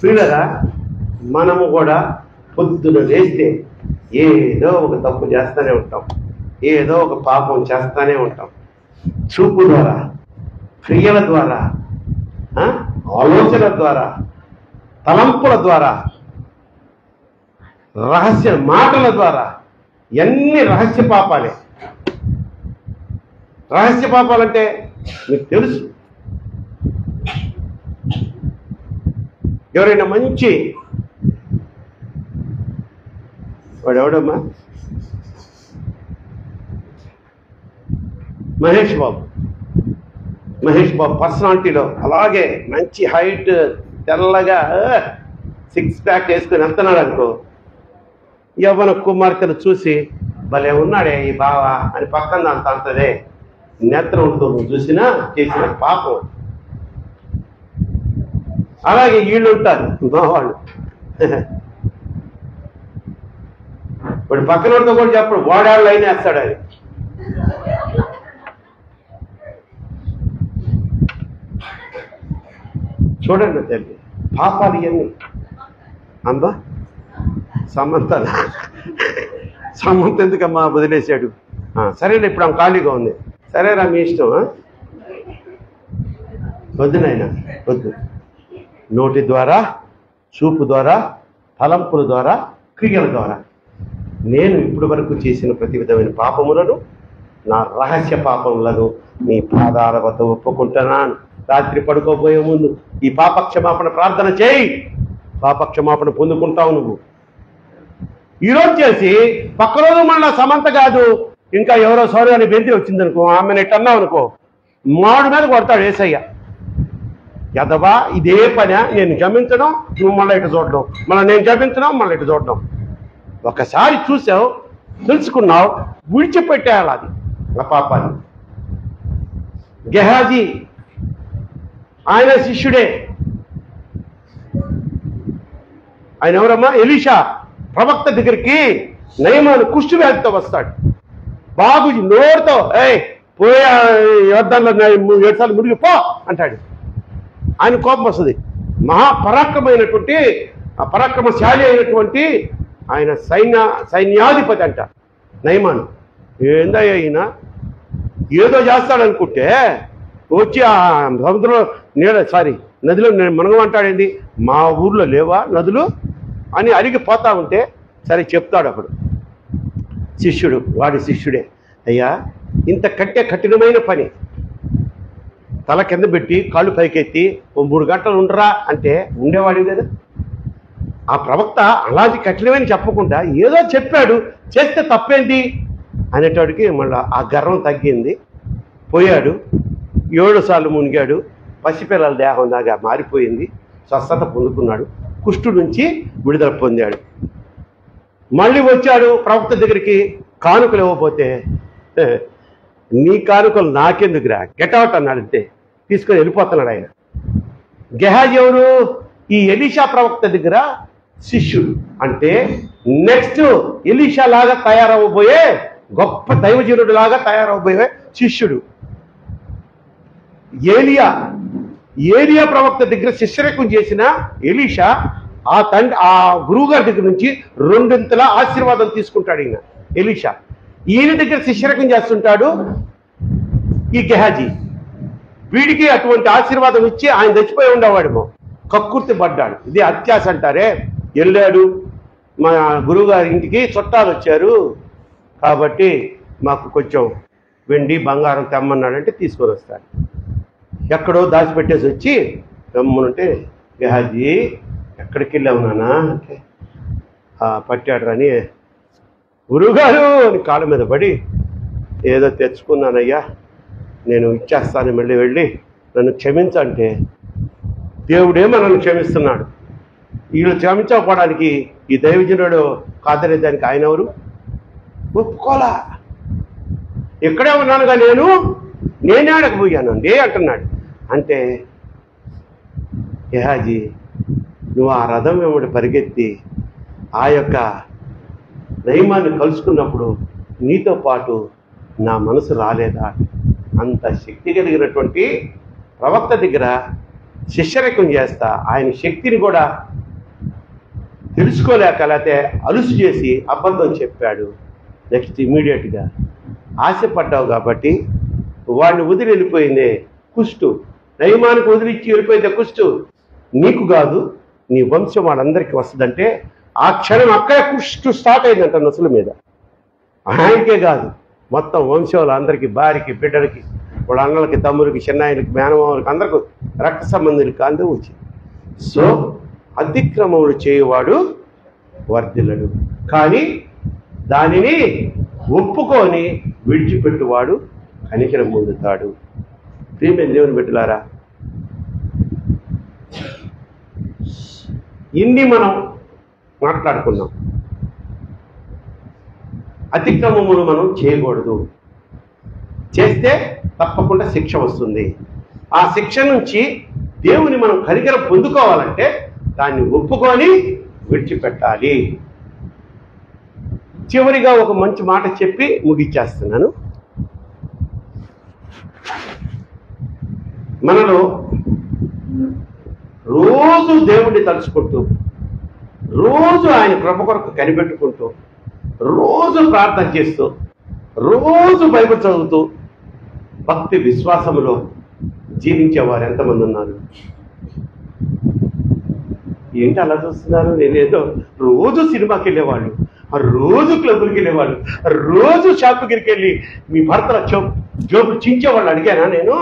ప్రియులరా, మనము కూడా పొద్దున లేస్తే ఏదో ఒక తప్పు చేస్తూనే ఉంటాం, ఏదో ఒక పాపం చేస్తూనే ఉంటాం. చూపు ద్వారా, క్రియల ద్వారా, ఆలోచన ద్వారా, తలంపుల ద్వారా, రహస్య మాటల ద్వారా, ఎన్ని రహస్య పాపాలే. రహస్య పాపాలంటే మీకు తెలుసు. ఎవరైనా మంచి వాడెవడమ్మా, మహేష్ బాబు పర్సనాలిటీలో అలాగే మంచి హైట్, తెల్లగా 6 ప్యాక్ వేసుకొని వెళ్తున్నాడు అనుకో, యవ్వన కుమార్తెను చూసి భలే ఉన్నాడే ఈ బావ అని పక్కన అంత అంతదే నేత్రంతో చూసినా చేసిన పాపం. అలాగే వీళ్ళు ఉంటారు మావాళ్ళు, వాడు పక్కన వాడితో కూడా చెప్పడు, వాడాళ్ళు అయినా వేస్తాడు అది. చూడండి తల్లి, పాపాలు ఇవన్నీ. అంబా సమంత ఎందుకమ్మా వదిలేశాడు? సరేలే, ఇప్పుడు ఆమె ఖాళీగా ఉంది, సరేరా మీ ఇష్టం. వద్దు నాయన వద్దు. నోటి ద్వారా, చూపు ద్వారా, తలంపుల ద్వారా, క్రియల ద్వారా నేను ఇప్పటి వరకు చేసిన ప్రతి విధమైన పాపములను, నా రహస్య పాపములను నీ పాదాల వద్ద ఒప్పుకుంటున్నాను. రాత్రి పడుకోబోయే ముందు ఈ పాపక్షమాపణ ప్రార్థన చేయి, పాపక్షమాపణ పొందుకుంటావు నువ్వు. ఈరోజు చేసి పక్క రోజు మళ్ళీ సమంత కాదు ఇంకా ఎవరో సౌరు అని బెంతి వచ్చిందనుకో, ఆమెను ఎట్టన్నావు అనుకో, మాడు మీద కొడతాడు యేసయ్య. యదవా ఇదే పని, నేను క్షమించడం నువ్వు మళ్ళీ ఇటు చూడడం, మళ్ళీ నేను క్షమించడం మళ్ళీ ఇటు చూడడం. ఒకసారి చూసావు, తెలుసుకున్నావు, విడిచిపెట్టేయాలి అది ఆ పాపాన్ని. గెహాజీ ఆయన శిష్యుడే. ఆయన ఎవరమ్మా? ఎలీషా ప్రవక్త దగ్గరికి నయమాను కుష్టి వ్యాధితో వస్తాడు. బాబుజీ నోరుతో పోయే యుద్ధాల్లో 7 సార్లు మునిగిపో అంటాడు. ఆయన కోపం వస్తుంది. మహాపరాక్రమైనటువంటి పరాక్రమశాలి అయినటువంటి ఆయన సైన్యాధిపతి అంట నయమాను. ఏందయ్యా ఈయన ఏదో చేస్తాడనుకుంటే వచ్చి ఆ సముద్రంలో నదిలో మునగమంటాడేంది, మా ఊర్లో లేవా నదులు అని అరిగిపోతా ఉంటే సరే చెప్తాడు. అప్పుడు శిష్యుడు, వాడి శిష్యుడే, అయ్యా ఇంత కఠినమైన పని తల కింద పెట్టి కాళ్ళు పైకెత్తి 3 గంటలు ఉండరా అంటే ఉండేవాడు కదా. ఆ ప్రవక్త అలాంటి కఠినమైన చెప్పకుండా ఏదో చెప్పాడు, చేస్తే తప్పేంటి అనేటోడికి మళ్ళీ ఆ గర్వం తగ్గింది. పోయాడు, 7 సార్లు మునిగాడు, పసిపిల్లల దేహం దాకా మారిపోయింది, స్వస్థత పొందుకున్నాడు, కుష్టు నుంచి విడుదల పొందాడు. మళ్ళీ వచ్చాడు ప్రవక్త దగ్గరికి, కానుకలు ఇవ్వకపోతే నీ కానుకలు నాకెందుకురా, గెటౌట్ అన్నాడంటే తీసుకొని వెళ్ళిపోతున్నాడు ఆయన. గెహాజీ ఎవరు? ఈ ఎలీషా ప్రవక్త దగ్గర శిష్యుడు. అంటే నెక్స్ట్ ఎలీషా లాగా తయారవ్వబోయే గొప్ప దైవజనుడు లాగా తయారవ్వబోయే శిష్యుడు. ఏలియా ప్రవక్త దగ్గర శిష్యరకం చేసిన ఎలీషా ఆ గురువు గారి దగ్గర నుంచి 2 ఆశీర్వాదం తీసుకుంటాడు ఈయన ఎలీషా. ఈయన దగ్గర శిష్యరకం చేస్తుంటాడు ఈ గెహాజీ. వీడికి అటువంటి ఆశీర్వాదం ఇచ్చి ఆయన చచ్చిపోయి ఉండేవాడేమో, కక్కుర్తి పడ్డాడు. ఇది అత్యాశ అంటారే. వెళ్ళాడు, మా గురువు గారి ఇంటికి చుట్టాలు వచ్చారు కాబట్టి మాకు కొంచెం వెండి బంగారం తెమ్మన్నాడంటే తీసుకొని వస్తాడు. ఎక్కడో దాచిపెట్టేసి వచ్చి రమ్మనుంటే, గెహాజీ ఎక్కడికి వెళ్ళావు నానా అంటే, పట్టాడు అని గురువుగారు అని కాళ్ళ మీద పడి, ఏదో తెచ్చుకున్నానయ్యా నేను ఇచ్చేస్తాను, మళ్ళీ వెళ్ళి నన్ను క్షమించంటే దేవుడే మనల్ని క్షమిస్తున్నాడు. వీళ్ళు క్షమించకపోవడానికి ఈ దైవజనుడు కాదనేదానికి ఆయన ఎవరు? ఒప్పుకోలా. ఇక్కడే ఉన్నానుగా నేనే అడగబోయానండి అంటున్నాడు. అంటే గెహాజీ నువ్వు ఆ రథం వెంబడి పరిగెత్తి ఆ యొక్క నయమాన్ని కలుసుకున్నప్పుడు నీతో పాటు నా మనసు రాలేదా? అంత శక్తి కలిగినటువంటి ప్రవక్త దగ్గర శిష్యరకం చేస్తా ఆయన శక్తిని కూడా తెలుసుకోలేక లేకపోతే అలుసు చేసి అబద్ధం చెప్పాడు. నెక్స్ట్ ఇమీడియట్గా ఆశపడ్డావు కాబట్టి వాడిని వదిలి వెళ్ళిపోయిందే కుష్టు. నయమానికి వదిలిచ్చి వెళ్ళిపోయిందే కుష్టు. నీకు కాదు నీ వంశం వాళ్ళందరికీ వస్తుందంటే ఆ క్షణం అక్కడే కుష్టు స్టార్ట్ అయిందంట నొసల మీద. ఆయనకే కాదు మొత్తం వంశంలో భార్యకి బిడ్డలకి వాళ్ళ అన్నలకి తమ్ముడికి చిన్నాయనకి మేనమామలకి అందరికి రక్త సంబంధులకి అందరూ వచ్చింది. సో అతిక్రమములు చేయువాడు వర్ధిల్లడు, కానీ దానిని ఒప్పుకొని విడిచిపెట్టువాడు కనికరం పొందుతాడు. ప్రియమైన దేవుని బిడ్డలారా, ఇన్ని మనం మాట్లాడుకున్నాం. అతిక్రమములు మనం చేయకూడదు, చేస్తే తప్పకుండా శిక్ష వస్తుంది. ఆ శిక్ష నుంచి దేవుని మనం కనికరం పొందుకోవాలంటే దాన్ని ఒప్పుకొని విడిచిపెట్టాలి. చివరిగా ఒక మంచి మాట చెప్పి ముగిచ్చేస్తున్నాను. మనలో రోజు దేవుణ్ణి తలుచుకుంటూ, రోజు ఆయన కృప కొరకు కనిపెట్టుకుంటూ, రోజు ప్రార్థన చేస్తూ, రోజు బైబిల్ చదువుతూ భక్తి విశ్వాసములో జీవించేవారు ఎంతమంది ఉన్నారు? ఏంటి అలా చూస్తున్నారు? నేనేదో రోజు సినిమాకి వెళ్ళేవాళ్ళు, రోజు క్లబ్కి వెళ్ళేవాళ్ళు, రోజు షాప్కి వెళ్ళి మీ భర్తల జోబులు చించేవాళ్ళు అడిగానా నేను?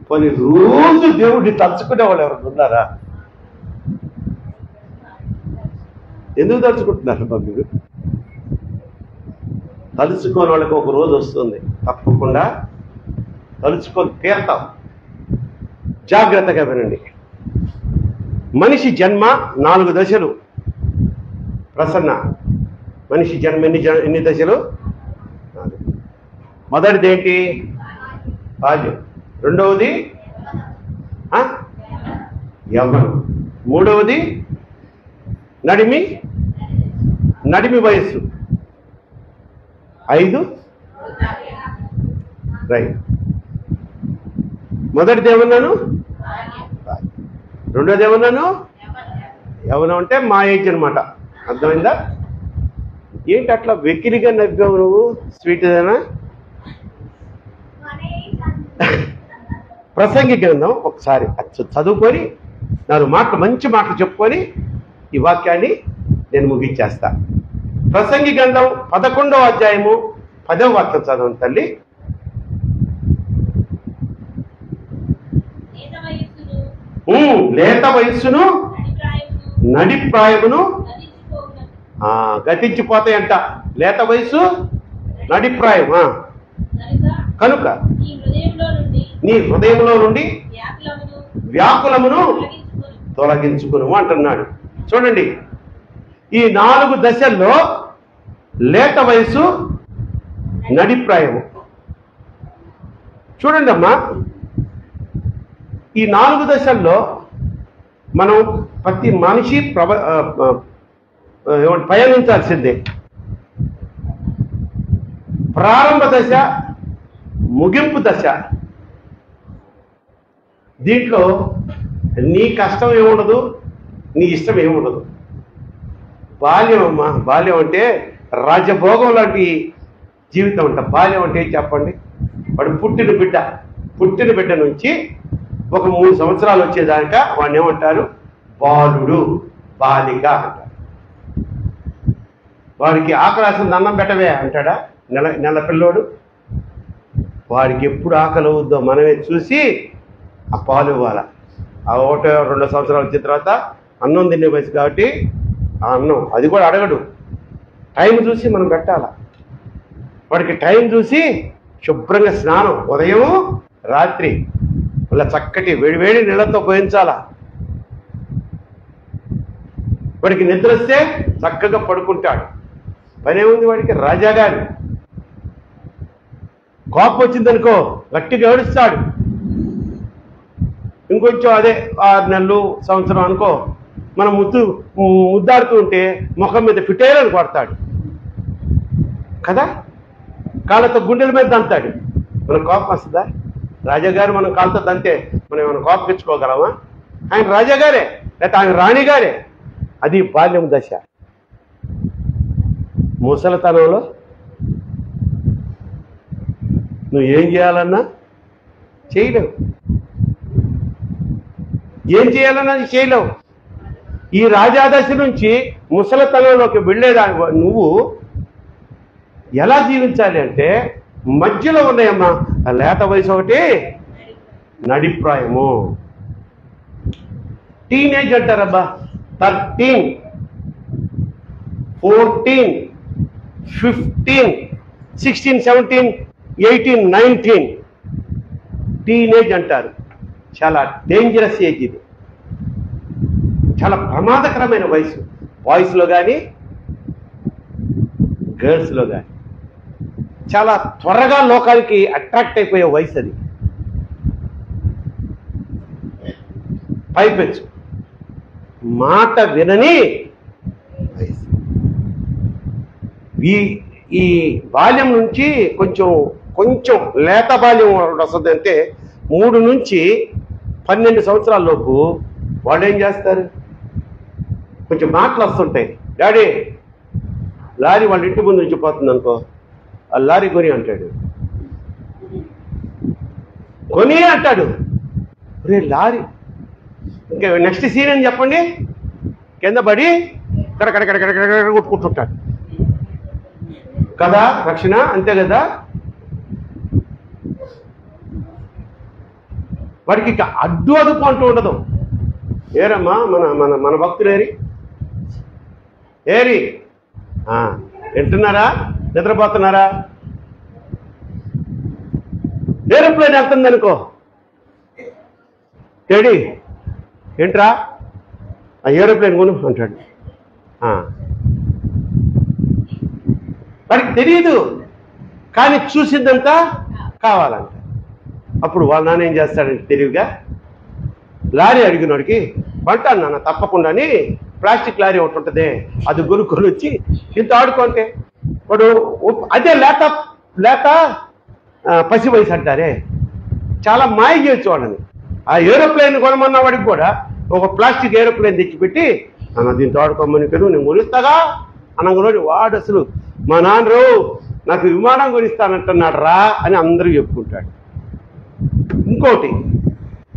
పోనీ రోజు దేవుడిని తలుచుకునే వాళ్ళు ఎవరు ఉన్నారా? ఎందుకు తలుచుకుంటున్నారు మీరు? తలుచుకోని వాళ్ళకి ఒక రోజు వస్తుంది, తప్పకుండా తలుచుకొని తీరతాం. జాగ్రత్తగా వినండి. మనిషి జన్మ 4 దశలు. ప్రసన్న, మనిషి జన్మ ఎన్ని దశలు? 4. మొదటిది ఏంటి? బాల్యం. రెండవది యవ్వనం. మూడవది నడిమి వయస్సు. 5 రైట్. మొదటిది ఏమన్నాను? రెండోది ఏమన్నాను? యవ్వనం అంటే మా ఏజ్ అనమాట. అర్థమైందా? ఏంటి అట్లా వెకిలిగా నవ్వావు నువ్వు? స్వీట్ ఏదైనా? ప్రసంగి గ్రంథం ఒకసారి చదువుకొని 4 మంచి మాటలు చెప్పుకొని ఈ వాక్యాన్ని నేను ముగించేస్తా. ప్రసంగి గ్రంథం 11వ అధ్యాయము 10వ వాక్యం చదవండి తల్లి. లేత వయస్సును నడిప్రాయమును గతించిపోతాయంట. లేత వయసు నడిప్రాయం. కనుక నీ హృదయంలో నుండి వ్యాకులమును తొలగించుకును అంటున్నాడు. చూడండి, ఈ 4 దశల్లో లేత వయసు నడిప్రాయము. చూడండి అమ్మా, ఈ 4 దశల్లో మనం ప్రతి మనిషి పయనించాల్సిందే. ప్రారంభ దశ, ముగింపు దశ. దీంట్లో నీ కష్టం ఏముండదు, నీ ఇష్టం ఏముండదు. బాల్యం అమ్మా, బాల్యం అంటే రాజభోగం లాంటి జీవితం అంట. బాల్యం అంటే చెప్పండి, వాడు పుట్టిన బిడ్డ నుంచి ఒక 3 సంవత్సరాలు వచ్చేదాకా వాడిని ఏమంటారు? బాలుడు, బాలిక అంటారు. వాడికి ఆకలి అన్నం పెట్టవే అంటాడా నెల పిల్లోడు? వాడికి ఎప్పుడు ఆకలి అవుద్దో మనమే చూసి ఆ పాలు ఇవ్వాల. ఆ 1-2 సంవత్సరాలు వచ్చిన తర్వాత అన్నం తినే వయసు కాబట్టి ఆ అన్నం అది కూడా అడగడు. టైం చూసి మనం పెట్టాల. వాడికి టైం చూసి శుభ్రంగా స్నానం ఉదయం రాత్రి ఇలా చక్కటి వేడివేడి నీళ్ళతో పోయించాలా. వాడికి నిద్ర వస్తే చక్కగా పడుకుంటాడు. పనేముంది వాడికి? రాజాగారు. కోపం వచ్చిందనుకో గట్టిగా ఏడుస్తాడు. ఇంకొంచెం అదే 6 నెలలు సంవత్సరం అనుకో, మనం ముద్దాడుతూ ఉంటే ముఖం మీద ఫిటేలని కొడతాడు కదా. కాళ్ళతో గుండెల మీద దంతాడు. మనకు కోపం వస్తుందా? రాజాగారు మనం కాళ్ళతో దంతే మనం ఏమైనా కోపం తెచ్చుకోగలమా? ఆయన రాజాగారే, లేకపోతే ఆయన రాణిగారే. అది బాల్యం దశ. ముసలితనంలో నువ్వు ఏం చేయాలన్నా చేయలేవు, ఏం చేయాలన్నా చేయలేవు. ఈ రాజాదశ నుంచి ముసలితనంలోకి వెళ్ళేదాని నువ్వు ఎలా జీవించాలి అంటే మధ్యలో ఉన్నాయమ్మా. లేత వయసు ఒకటి, నడిప్రాయము, టీనేజ్ అంటారబ్బా. 13, 14, 15, 16, 17, 18, 19 టీనేజ్ అంటారు. చాలా డేంజరస్ ఏజ్ ఇది. చాలా ప్రమాదకరమైన వయసు. బాయ్స్లో కానీ గర్ల్స్లో కానీ చాలా త్వరగా లోకానికి అట్రాక్ట్ అయిపోయే వయసు అది. పైపెచ్చు మాట వినని వయసు. ఈ బాల్యం నుంచి కొంచెం లేత బాల్యం వస్తుంది. అంటే 3 నుంచి 12 సంవత్సరాల లోపు వాళ్ళు ఏం చేస్తారు? కొంచెం మాటలు వస్తుంటాయి. డాడీ లారీ వాళ్ళ ఇంటి ముందు నుంచి పోతుంది అనుకో, ఆ లారీ కొని అంటాడు. కొని అంటాడు. రే లారీ, ఇంకా నెక్స్ట్ సీన్ అని చెప్పండి, కింద పడి కడకడకడకడ కొట్టుకుంటుంటాడు కదా. రక్షణ అంతే కదా. వాడికి ఇక అదుపు అంటూ ఉండదు. ఏరమ్మా మన మన మన భక్తులేరి ఏరి వింటున్నారా? నిద్రపోతున్నారా? ఏరోప్లేన్ వెళ్తుంది అనుకో, ఏడి ఏంట్రా ఆ ఏరోప్లేన్ కొను అంటాడు. వాడికి తెలియదు, కానీ చూసిందంతా కావాలంట. అప్పుడు వాళ్ళ నాన్న ఏం చేస్తాడంటే తెలివిగా లారీ అడిగినోడికి కొంటాను నాన్న తప్పకుండా అని ప్లాస్టిక్ లారీ ఒకటి ఉంటుంది, అది కొనుక్కొని వచ్చి ఇంత ఆడుకుంటే వాడు అదే లేత పసి వయసు అంటారే, చాలా మాయ చేయొచ్చు వాళ్ళని. ఆ ఏరోప్లేన్ కొనమన్న వాడికి కూడా ఒక ప్లాస్టిక్ ఏరోప్లేన్ తెచ్చిపెట్టి అన్న దీంతో ఆడుకోమని కదా నేను కొనిస్తాగా అనగానే వాడు అసలు మా నాన్నరు నాకు విమానం కొనిస్తానంటున్నాడు రా అని అందరూ చెప్పుకుంటాడు. ఇంకోటి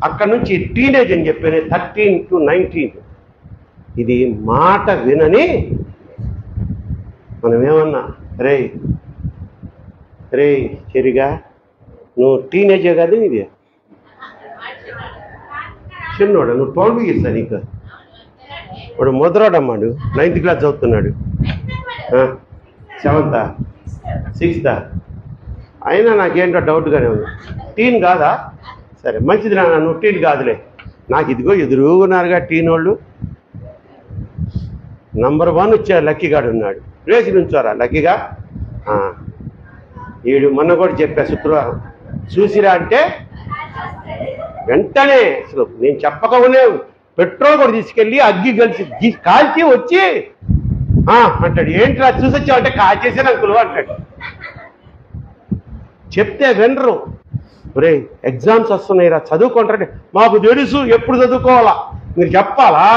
అక్కడ నుంచి టీనేజ్ అని చెప్పాను 13 to 19, ఇది మాట వినని మనం ఏమన్నా రే రే చెరిగా నువ్వు టీనేజే కదా, ఇది చిన్నోడు నువ్వు 12 years నీకు, వాడు ముద్రాడమ్మాడు 9th class చదువుతున్నాడు, 7th 6th అయినా నాకేంటో డౌట్గానే ఉంది. టీన్ కాదా? సరే మంచిది నాన్న, నువ్వు టీన్ కాదులే. నాకు ఇదిగో ఎదురుగున్నారుగా టీన్ వాళ్ళు. నంబర్ 1 వచ్చారు లక్కీగాడు ఉన్నాడు, రేసి నుంచోరా లక్కీగా. వీడు మొన్న కూడా చెప్పా శుక్రవారం చూసిరా అంటే వెంటనే అసలు నేను చెప్పకనే పెట్రోల్ కూడా తీసుకెళ్ళి అగ్గి కలిసి కాల్చి వచ్చి అంటాడు, ఏంట్రా చూసొచ్చావు అంటే కాల్చేసాను అంకులు అంటాడు. చెప్తే వినరు. ఒరే ఎగ్జామ్స్ వస్తున్నాయిరా చదువుకుంటారంటే మాకు తెలుసు ఎప్పుడు చదువుకోవాలా మీరు చెప్పాలా.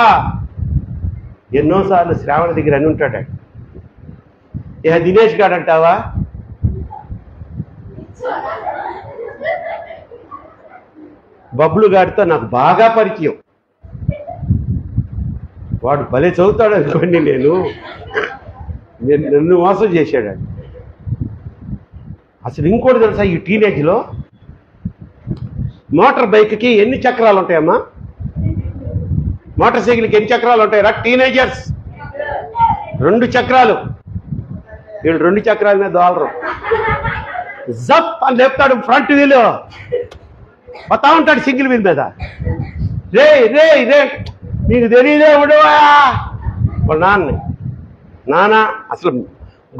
ఎన్నోసార్లు శ్రావణ దగ్గర అని ఉంటాడు. దినేష్ గారు అంటావా, బబ్లు గారితో నాకు బాగా పరిచయం. వాడు భలే చదువుతాడు అనుకోండి, నన్ను మోసం చేశాడు. అసలు ఇంకోటి తెలుసా, ఈ టీనేజ్లో మోటార్ బైక్కి ఎన్ని చక్రాలు ఉంటాయమ్మా? మోటార్ సైకిల్కి ఎన్ని చక్రాలు ఉంటాయి రా టీనేజర్స్? 2 చక్రాలు. వీళ్ళు 2 చక్రాల మీద దోలరు. జప్ అని లేపుతాడు ఫ్రంట్ వీలు, పోతా ఉంటాడు సింగిల్ వీల్ మీద. రే రే రే నీకు తెలియదే ఉండవా వాళ్ళ నాన్న అసలు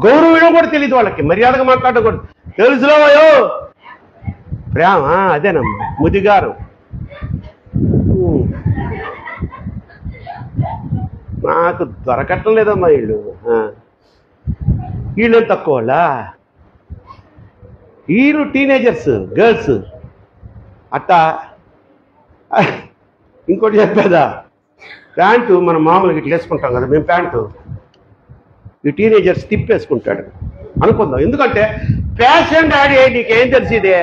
గౌరవం కూడా తెలియదు వాళ్ళకి, మర్యాదగా మాట్లాడకూడదు. తెలుసులోయో ప్రేమ అదేనమ్మా ముదిగారు. నాకు దొరకటం లేదమ్మా వీళ్ళు తక్కువ వాళ్ళ. వీళ్ళు టీనేజర్స్ గర్ల్స్ అట్టా. ఇంకోటి చెప్పేదా, ప్యాంటు మనం మామూలుగా ఇట్లా వేసుకుంటాం కదా మేము ప్యాంటు, ఈ టీనేజర్స్ తిప్పేసుకుంటాడు అనుకుందాం. ఎందుకంటే ఫ్యాషన్ డాడీ నీకేం తెలిసిదే,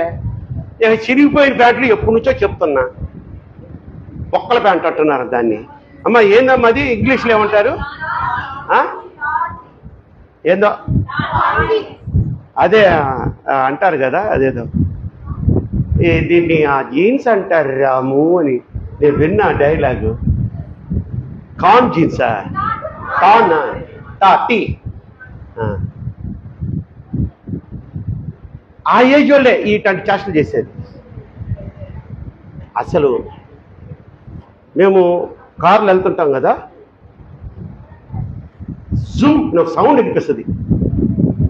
నేను చిరిగిపోయిన ప్యాంట్లు ఎప్పటి నుంచో చెప్తున్నా. ఒక్కల ప్యాంట్ అంటున్నారు దాన్ని. అమ్మ ఏందమ్మా అది ఇంగ్లీష్లో ఏమంటారు? ఏందో అదే అంటారు కదా, అదేదో దీన్ని ఆ జీన్స్ అంటారు రాము అని నేను విన్నా డైలాగు. కాన్ జీన్సా? కాన్ టీ. ఆ ఏజ్ వాళ్ళే ఇట్లాంటి చేష్టలు చేసేది. అసలు మేము కార్లు వెళ్తుంటాం కదా, జూమ్ నాకు సౌండ్ వినిపిస్తుంది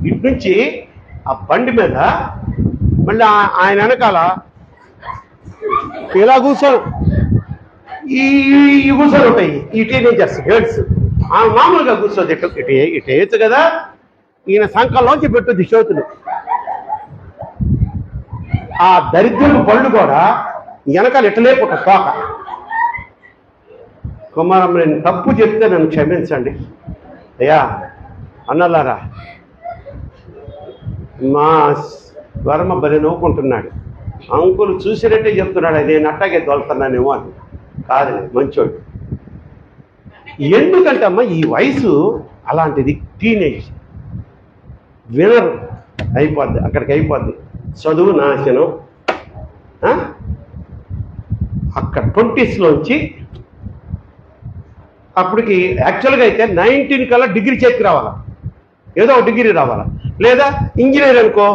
ఇటు నుంచి ఆ బండి మీద. మళ్ళీ ఆయన వెనకాల ఇలా కూర్చొని ఈ కూర్చొని ఉంటాయి ఈ టీనేజర్స్ గర్ల్స్. ఆ మామూలుగా కూర్చోదు, ఇటు వేయచ్చు కదా. ఈయన సంకల్లోంచి పెట్టుద్ది చేతులు. ఆ దరిద్రం పళ్ళు కూడా వెనకాల ఎట్టలేపుట తోక. కుమారమ్మ నేను తప్పు చెప్తే నన్ను క్షమించండి అయ్యా అన్నలారా. మా వర్మ బలి నవ్వుకుంటున్నాడు. అంకులు చూసినట్టే చెప్తున్నాడు, నేను అట్టాగే తోలుతున్నానేమో అని. కాదు మంచోడు. ఎందుకంటే అమ్మ ఈ వయసు అలాంటిది, టీనేజ్ వినరు, అయిపోద్ది అక్కడికి అయిపోద్ది. చదువు నాశనం. అక్కడ 20sలోంచి అప్పటికి యాక్చువల్గా అయితే 19 కల్లా డిగ్రీ చేతికి రావాలా, ఏదో ఒక డిగ్రీ రావాలా. లేదా ఇంజనీర్ అనుకో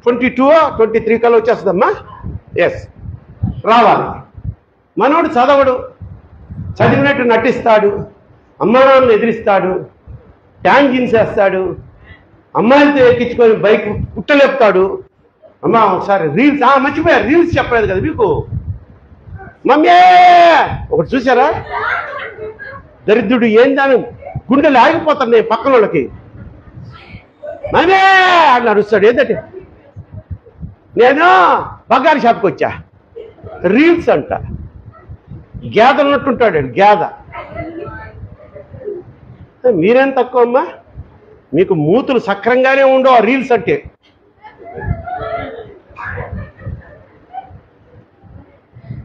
22 or 23 కల్లా వచ్చేస్తుందమ్మా. ఎస్ రావాలి. మనోడు చదవడు, చదివినట్టు నటిస్తాడు, అమ్మా నాన్నలు ఎదిరిస్తాడు, ట్యాంజిన్స్ వేస్తాడు, అమ్మాయిలతో ఎక్కించుకొని బైక్ పుట్టలేపుతాడు. అమ్మా ఒకసారి రీల్స్ మర్చిపోయారు, రీల్స్ చెప్పలేదు కదా మీకు. మమ్మీ ఒకటి చూసారా? దరిద్రుడు ఏందని గుండెలు ఆగిపోతాను నేను పక్కన వాళ్ళకి. మమ్మీ అని అరుస్తాడు. ఏంటంటే నేను బంగారు షాప్కి వచ్చా, రీల్స్ అంట. గేద ఉన్నట్టుంటాడు గేద. మీరేం తక్కువ అమ్మా, మీకు మూతులు సక్రంగానే ఉండవు ఆ రీల్స్ అంటే.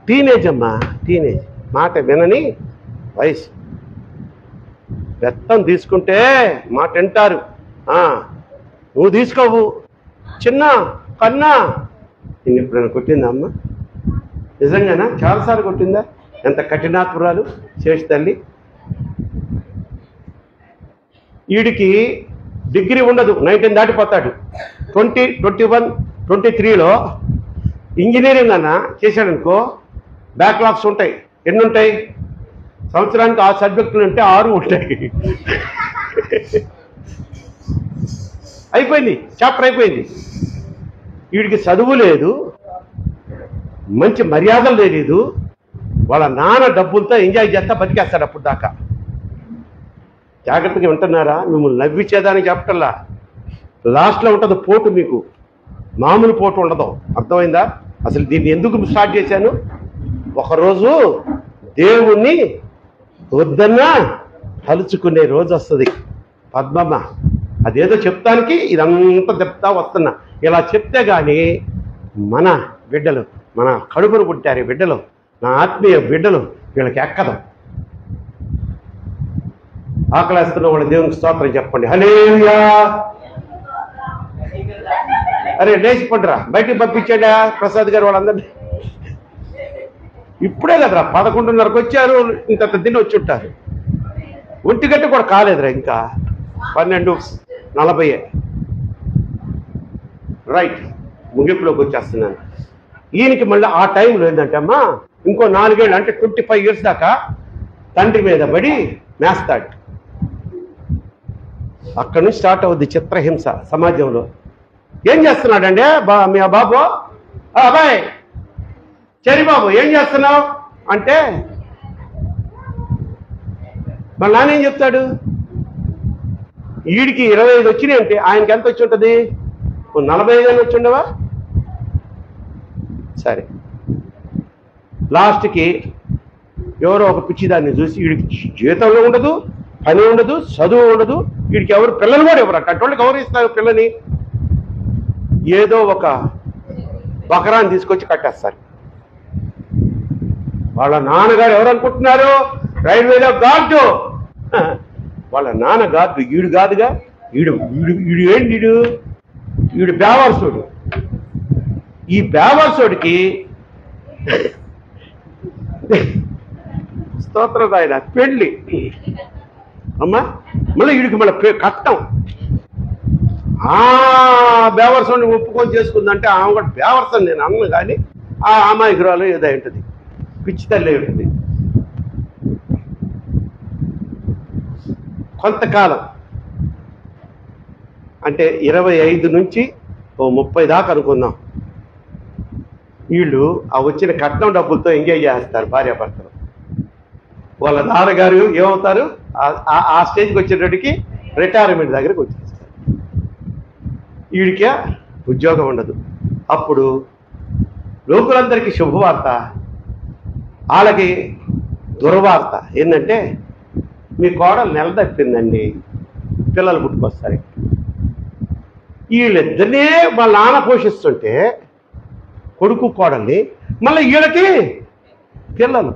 టీనేజ్ అమ్మా, టీనేజ్ మాట వినని వయసు. బెత్తం తీసుకుంటే మాట వింటారు. నువ్వు తీసుకోవు. చిన్న కన్నా నిన్ను ఎప్పుడైనా కొట్టిందా అమ్మ? నిజంగానా? చాలాసార్లు కొట్టిందా? ఎంత కఠినాత్మురాలు శేషి తల్లి. వీడికి డిగ్రీ ఉండదు, 19 దాటిపోతాడు. 20, 21, 23లో ఇంజనీరింగ్ అన్న చేశాడనుకో, బ్యాక్లాగ్స్ ఉంటాయి. ఎన్ని ఉంటాయి? సంవత్సరానికి 6 సబ్జెక్టులు ఉంటే 6 ఉంటాయి. అయిపోయింది, చాప్టర్ అయిపోయింది. వీడికి చదువు లేదు, మంచి మర్యాదలు లేదు. వాళ్ళ నాన్న డబ్బులతో ఎంజాయ్ చేస్తా బతికేస్తాడు అప్పుడు దాకా. జాగ్రత్తగా వింటున్నారా? మిమ్మల్ని నవ్వించేదానికి చెప్పటల్లా. లాస్ట్లో ఉంటుంది పోటు, మీకు మామూలు పోటు ఉండదు. అర్థమైందా? అసలు దీన్ని ఎందుకు స్టార్ట్ చేశాను? ఒకరోజు దేవుణ్ణి వద్దన్నా తలుచుకునే రోజు వస్తుంది పద్మమ్మ. అదేదో చెప్తానికి ఇదంతా చెప్తా వస్తున్నా. ఇలా చెప్తే కానీ మన బిడ్డలు, మన కడుపును పుట్టారు బిడ్డలు, నా ఆత్మీయ బిడ్డలు, వీళ్ళకి ఎక్కదు. ఆకలేస్తున్న వాళ్ళ దేవునికి స్తోత్రం చెప్పండి. హల్లెలూయా. అరే లేచి పడ్డరా, బయటికి పంపించాడా ప్రసాద్ గారు వాళ్ళందరినీ? ఇప్పుడే కదరా 11:30కి వచ్చారు, ఇంత తిని వచ్చి ఉంటారు. 1 గంట కూడా కాలేదురా, ఇంకా 12:40. రైట్, ముగింపులోకి వచ్చేస్తున్నాను. ఈయనకి మళ్ళీ ఆ టైంలో ఏంటంటే అమ్మా, ఇంకో 4 ఏళ్ళు అంటే 25 years దాకా తండ్రి మీద పడి మేస్తాడు. అక్కడి నుంచి స్టార్ట్ అవుద్ది చిత్రహింస సమాజంలో. ఏం చేస్తున్నాడండి మీ బాబు? అబ్బాయి చెరి బాబు ఏం చేస్తున్నావు అంటే మా నాన్న ఏం చెప్తాడు? వీడికి 25 వచ్చినాయి అంటే ఆయనకి ఎంత వచ్చి ఉంటుంది? 45 వచ్చి ఉండవా? సరే, లాస్ట్కి ఎవరో ఒక పిచ్చిదాన్ని చూసి, వీడికి జీతంలో ఉండదు, పని ఉండదు, చదువు ఉండదు, వీడికి ఎవరు పిల్లలు కూడా ఎవరు అట్టోళ్ళకి ఎవరు ఇస్తారు పిల్లని? ఏదో ఒక బకరాన్ని తీసుకొచ్చి కట్టేస్తారు. వాళ్ళ నాన్నగారు ఎవరు అనుకుంటున్నారు? రైల్వేలో గార్డు. వాళ్ళ నాన్న గార్డు, ఈడు కాదుగా. ఈడు ఈడు ఏంటి? ఈడు బేవర్సుడు. ఈ బేవర్సుడికి స్తోత్రం ఆయన పెళ్ళి అమ్మా. మళ్ళీ వీడికి మళ్ళీ కట్టం. బేవర్సని ఒప్పుకొని చేసుకుందంటే ఆమె కూడా బేవర్సని నేను అన్న, కానీ ఆ అమాయకురాలు ఏదో ఉంటుంది, పిచ్చి తల్లి ఉంటుంది. కొంతకాలం అంటే 25 నుంచి 30 దాకా అనుకుందాం, వీళ్ళు ఆ వచ్చిన కట్నం డబ్బులతో ఎంజాయ్ చేస్తారు భార్యాభర్తలు. వాళ్ళ నాన్నగారు ఏమవుతారు? ఆ స్టేజ్కి వచ్చేటప్పటికి రిటైర్మెంట్ దగ్గరికి వచ్చేస్తారు. వీడికి ఉద్యోగం ఉండదు. అప్పుడు లోకులందరికీ శుభవార్త, వాళ్ళకి దుర్వార్త ఏంటంటే మీ కోడలు నెల తప్పిందండి, పిల్లలు పుట్టుకొస్తారు. వీళ్ళిద్దరినే వాళ్ళ నాన్న పోషిస్తుంటే కొడుకు కోడల్ని, మళ్ళీ వీళ్ళకి పిల్లలు.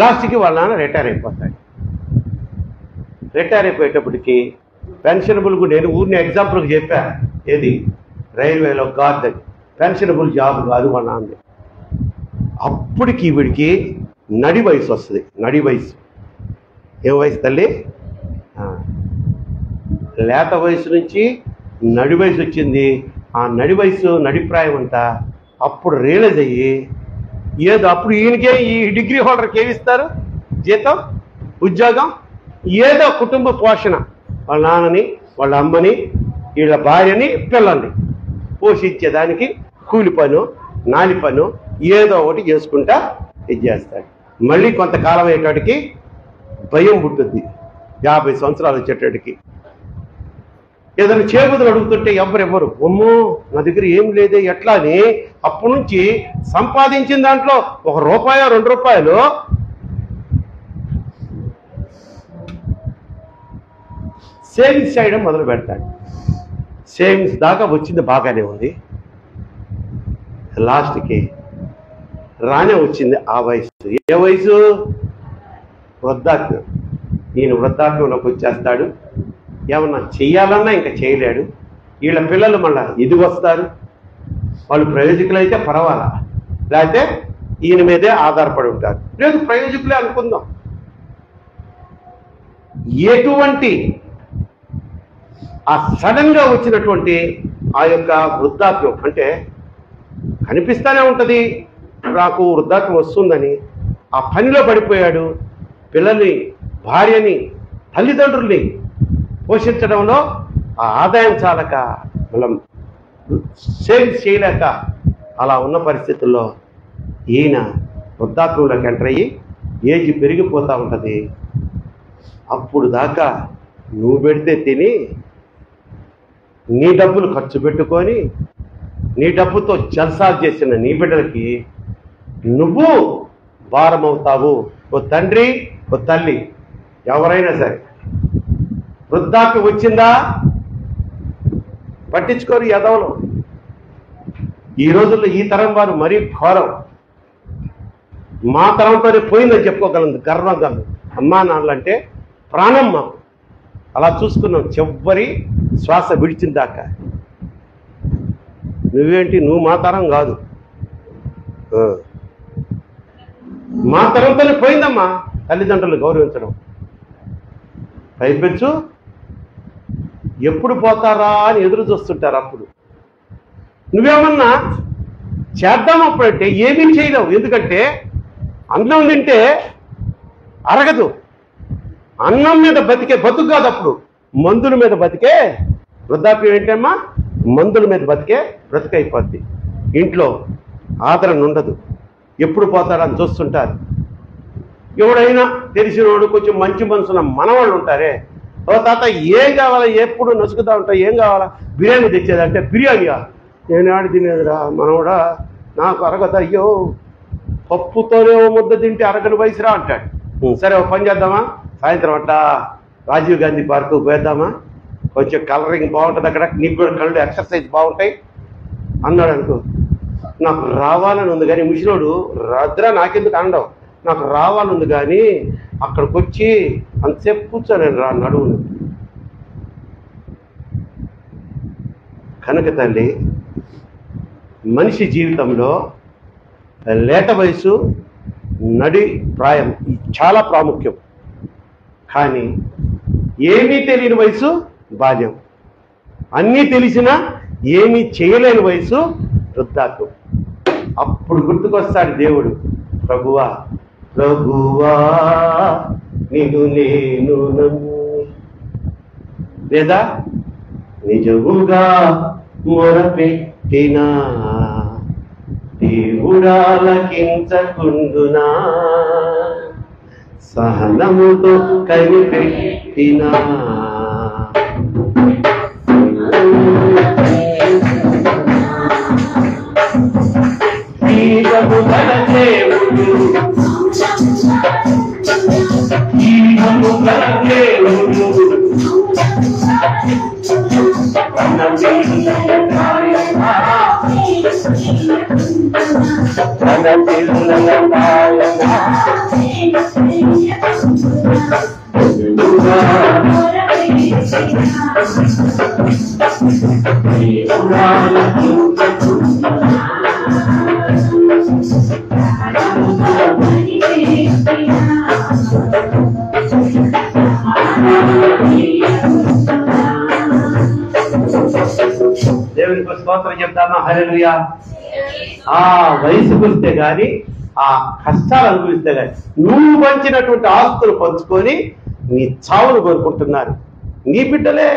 లాస్ట్కి వాళ్ళ నాన్న రిటైర్ అయిపోతాడు. రిటైర్ అయిపోయేటప్పటికి పెన్షనబుల్, నేను ఊరిని ఎగ్జాంపుల్కి చెప్పా, ఏది రైల్వేలో గార్డ్ అని, పెన్షనబుల్ జాబ్ కాదు వాళ్ళ నాన్న. అప్పటికి వీడికి నడి వయసు వస్తుంది. నడి వయసు ఏం వయసు తల్లి? లేత వయసు నుంచి నడి వయసు వచ్చింది. ఆ నడి వయసు, నడిప్రాయం అంతా అప్పుడు రియలైజ్ అయ్యి, ఏదో అప్పుడు ఈయనకే, ఈ డిగ్రీ హోల్డర్కి ఏమిస్తారు? జీతం, ఉద్యోగం, ఏదో కుటుంబ పోషణ, వాళ్ళ నాన్నని, వాళ్ళ అమ్మని, వీళ్ళ భార్యని, పిల్లల్ని పోషించేదానికి కూలి పను, నాలి పను ఏదో ఒకటి చేసుకుంటా ఇది చేస్తాడు. మళ్ళీ కొంతకాలం అయ్యేటాడికి భయం పుట్టుద్ది. 50 సంవత్సరాలు వచ్చేటాడికి ఏదైనా చేబుదులు అడుగుతుంటే ఎవరెవరు అమ్మో నా దగ్గర ఏం లేదే ఎట్లా అని అప్పటి నుంచి సంపాదించిన దాంట్లో ₹1 2 సేవింగ్స్ చేయడం మొదలు పెడతాడు. సేవింగ్స్ దాకా వచ్చింది బాగానే ఉంది. లాస్ట్కి రానే వచ్చింది ఆ వయసు. ఏ వయసు? వృద్ధాప్యం. ఈయన వృద్ధాప్యంలోకి వచ్చేస్తాడు. ఏమన్నా చెయ్యాలన్నా ఇంకా చేయలేడు. వీళ్ళ పిల్లలు మళ్ళీ ఎదిగొస్తారు. వాళ్ళు ప్రయోజకులు అయితే పర్వాలా, లేకపోతే ఈయన మీదే ఆధారపడి ఉంటారు. లేదు ప్రయోజకులే అనుకుందాం. ఎటువంటి ఆ సడన్గా వచ్చినటువంటి ఆ యొక్క వృద్ధాప్యం అంటే కనిపిస్తూనే ఉంటుంది నాకు వృద్ధాప్యం వస్తుందని. ఆ పనిలో పడిపోయాడు. పిల్లల్ని, భార్యని, తల్లిదండ్రుల్ని పోషించడంలో ఆ ఆదాయం చాలక మనం సేవింగ్స్ చేయలేక అలా ఉన్న పరిస్థితుల్లో ఈయన వృద్ధాప్యంలోకి ఎంటర్ అయ్యి ఏజ్ పెరిగిపోతూ ఉంటుంది. అప్పుడు దాకా నువ్వు పెడితే తిని నీ డబ్బులు ఖర్చు పెట్టుకొని నీ డబ్బుతో జల్సాలు చేసిన నీ బిడ్డలకి నువ్వు భారం అవుతావు. ఓ తండ్రి, ఓ తల్లి, ఎవరైనా సరే వృద్ధాప్యం వచ్చిందా పట్టించుకోరు ఎదవలు. ఈ రోజుల్లో ఈ తరం వారు మరీ ఘోరం. మా తరంతోనే పోయిందని చెప్పుకోగలను గర్వంగా. అమ్మా నాన్నలంటే ప్రాణం మాకు. అలా చూసుకున్నాం చివరి శ్వాస విడిచిన దాకా. నువ్వేంటి, నువ్వు మా తరం కాదు, మా తరంతోనే పోయిందమ్మా తల్లిదండ్రులు గౌరవించడం. పైపెచ్చు ఎప్పుడు పోతారా అని ఎదురు చూస్తుంటారు. అప్పుడు నువ్వేమన్నా చేద్దాం అప్పుడంటే ఏమీ చేయలేవు. ఎందుకంటే అన్నం తింటే అరగదు. అన్నం మీద బతికే బతుకు కాదు అప్పుడు, మందుల మీద బతికే వృద్ధాప్యం. ఏంటమ్మా, మందుల మీద బతికే బ్రతుకైపోద్ది. ఇంట్లో ఆదరణ ఉండదు. ఎప్పుడు పోతారని చూస్తుంటారు. ఎవడైనా తెలిసినోడు కొంచెం మంచి మనసున్న మనవాళ్ళు ఉంటారే, ఓ తాత ఏం కావాలా, ఎప్పుడు నసుకుతా ఉంటా, ఏం కావాలా, బిర్యానీ తెచ్చేదంటే బిర్యానీయా, నేను ఆడి తినేదిరా మనవడా, నాకు అరగదు, అయ్యో పప్పుతోనే ఓ ముద్ద తింటే అరగని వయసురా అంటాడు. సరే ఓ పని చేద్దామా, సాయంత్రం అట్లా రాజీవ్ గాంధీ పార్కు పోయేద్దామా, కొంచెం కలరింగ్ బాగుంటుంది అక్కడ, నీకు కూడా కళ్ళు ఎక్సర్సైజ్ బాగుంటాయి అన్నాడు అనుకో. నాకు రావాలని ఉంది కానీ ముసిలోడు రద్రా నాకెందుకు అనడం, నాకు రావాలని ఉంది కానీ అక్కడికి వచ్చి అంతసేపు కూర్చోలేను రా నడువును. కనుక తల్లి, మనిషి జీవితంలో లేత వయసు, నడి ప్రాయం చాలా ప్రాముఖ్యం. కానీ ఏమీ తెలియని వయసు బాల్యం, అన్నీ తెలిసినా ఏమీ చేయలేని వయసు వృద్ధాప్యం. అప్పుడు గుర్తుకొస్తాడు దేవుడు, ప్రభువా ప్రభువా నిన్ను నేను నమ్ము, లేదా నిజముగా మొరపెట్టినా దేవుడాలకించకుండునా, సహనముతో కనిపెట్టినా దేవుడు దేవునికి స్తోత్రం చెప్తామా, హల్లెలూయా. ఆ వయసుకు వస్తే గాని, ఆ కష్టాలు అనుభవిస్తే గాని, నువ్వు పంచినటువంటి ఆస్తులు పంచుకొని నీ చావును కోరుకుంటున్నారు. నీ బిడ్డలే,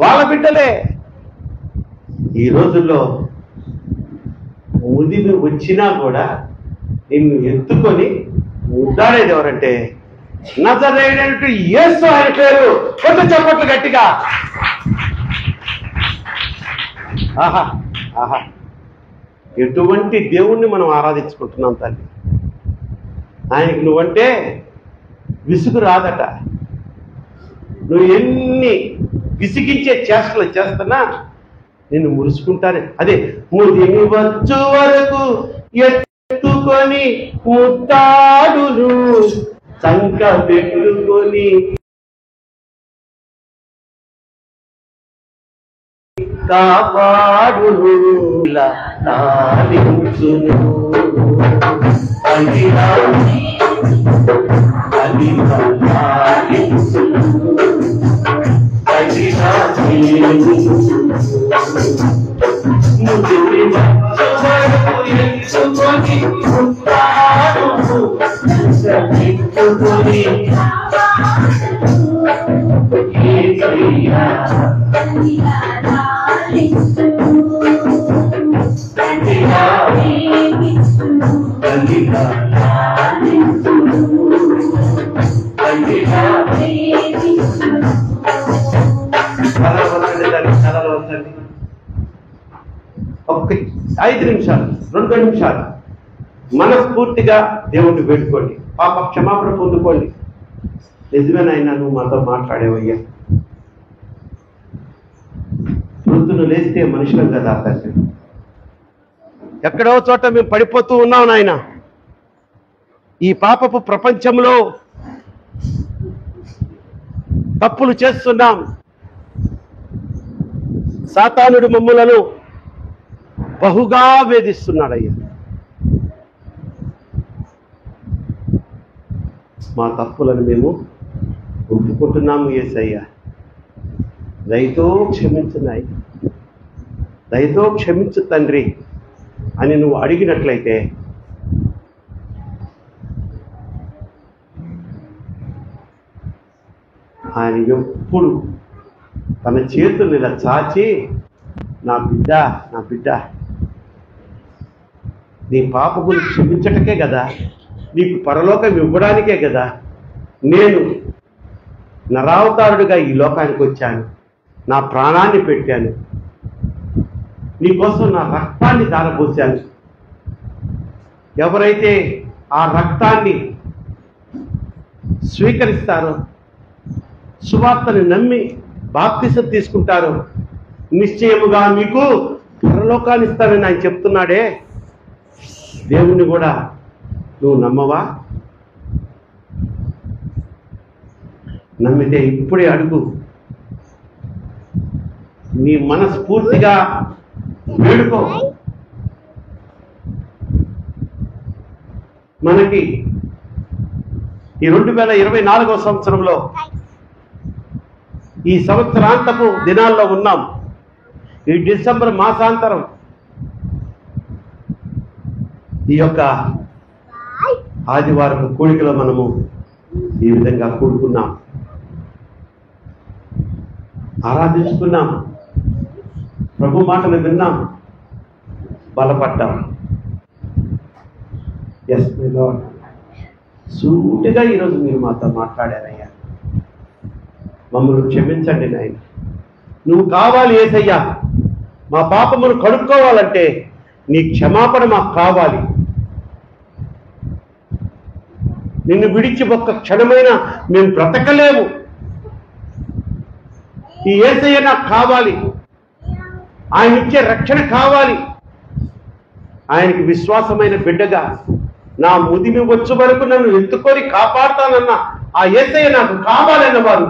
వాళ్ళ బిడ్డలే. ఈ రోజుల్లో ముదిమి వచ్చినా కూడా నిన్ను ఎత్తుకొని ముద్దాడేది ఎవరంటే నజరేయుడైనటువంటి యేసు ఆయన పేరు. కొత్త చప్పట్లు గట్టిగా. ఆహా ఆహా, ఎటువంటి దేవుణ్ణి మనం ఆరాధించుకుంటున్నాం తల్లి. ఆయనకి నువ్వంటే విసుగు రాదట. నువ్వు ఎన్ని విసిగించే చేష్టలు చేస్తున్నా నిన్ను మురుసుకుంటానే. అదే ముదిమి వచ్చు వరకు ఎత్తుకొని ముద్దాడును, సంక పెట్టుకొని కాపాడును, లాలించును. ఒక్క 5 నిమిషాలు 2 నిమిషాలు మనస్ఫూర్తిగా దేవుణ్ణి వేడుకోండి, పాప క్షమాపణ పొందుకోండి. నిజమేనైనా నువ్వు మాతో మాట్లాడేవయ్యా. వృద్ధులు లేస్తే మనుషులం కదా తండ్రి. ఎక్కడో చోట మేము పడిపోతూ ఉన్నాం నాయన. ఈ పాపపు ప్రపంచంలో తప్పులు చేస్తున్నాం. సాతానుడు మమ్ములను బహుగా వేధిస్తున్నాడయ్యా. మా తప్పులను మేము ఒప్పుకుంటున్నాము యేసయ్యా. దయతో క్షమించు నాయన, దయతో క్షమించు తండ్రి అని నువ్వు అడిగినట్లయితే ఆయన ఎప్పుడు తన చేతులు ఇలా చాచి, నా బిడ్డ నా బిడ్డ, నీ పాపములు క్షమించటకే కదా, నీకు పరలోకం ఇవ్వడానికే కదా నేను నరావతారుడిగా ఈ లోకానికి వచ్చాను, నా ప్రాణాన్ని పెట్టాను, నీకోసం నా రక్తాన్ని ధారపోశాను. ఎవరైతే ఆ రక్తాన్ని స్వీకరిస్తారో, సువార్తని నమ్మి బాప్తిసం తీసుకుంటారో, నిశ్చయముగా మీకు పరలోకాన్ని ఇస్తానని ఆయన చెప్తున్నాడే. దేవుణ్ణి కూడా నువ్వు నమ్మవా? నమ్మితే ఇప్పుడే అడుగు. నీ మనస్ఫూర్తిగా వేడుకో. మనకి ఈ 2024వ సంవత్సరంలో ఈ సంవత్సరాంతపు దినాల్లో ఉన్నాం. ఈ డిసెంబర్ మాసాంతరం ఈ యొక్క ఆదివారం కూడికలో మనము ఈ విధంగా కూడుకున్నాం, ఆరాధించుకున్నాం, ప్రభు మాటలు విన్నాం, బలపడ్డాం. ఎస్ మై లార్డ్, సూటిగా ఈరోజు మీరు మాతో మాట్లాడారయ్యా. మమ్మల్ని క్షమించండి నాయన. నువ్వు కావాలి యేసయ్యా. మా పాపమును కడుక్కోవాలంటే నీ క్షమాపణ మాకు కావాలి. నిన్ను విడిచి ఒక్క క్షణమైనా మేము బ్రతకలేము. ఈ యేసయ్య నాకు కావాలి, ఆయన ఇచ్చే రక్షణ కావాలి. ఆయనకి విశ్వాసమైన బిడ్డగా నా ముదిమి వచ్చు వరకు నన్ను ఎత్తుకొని కాపాడుతానన్న ఆ యేసయ్య నాకు కావాలన్న వారు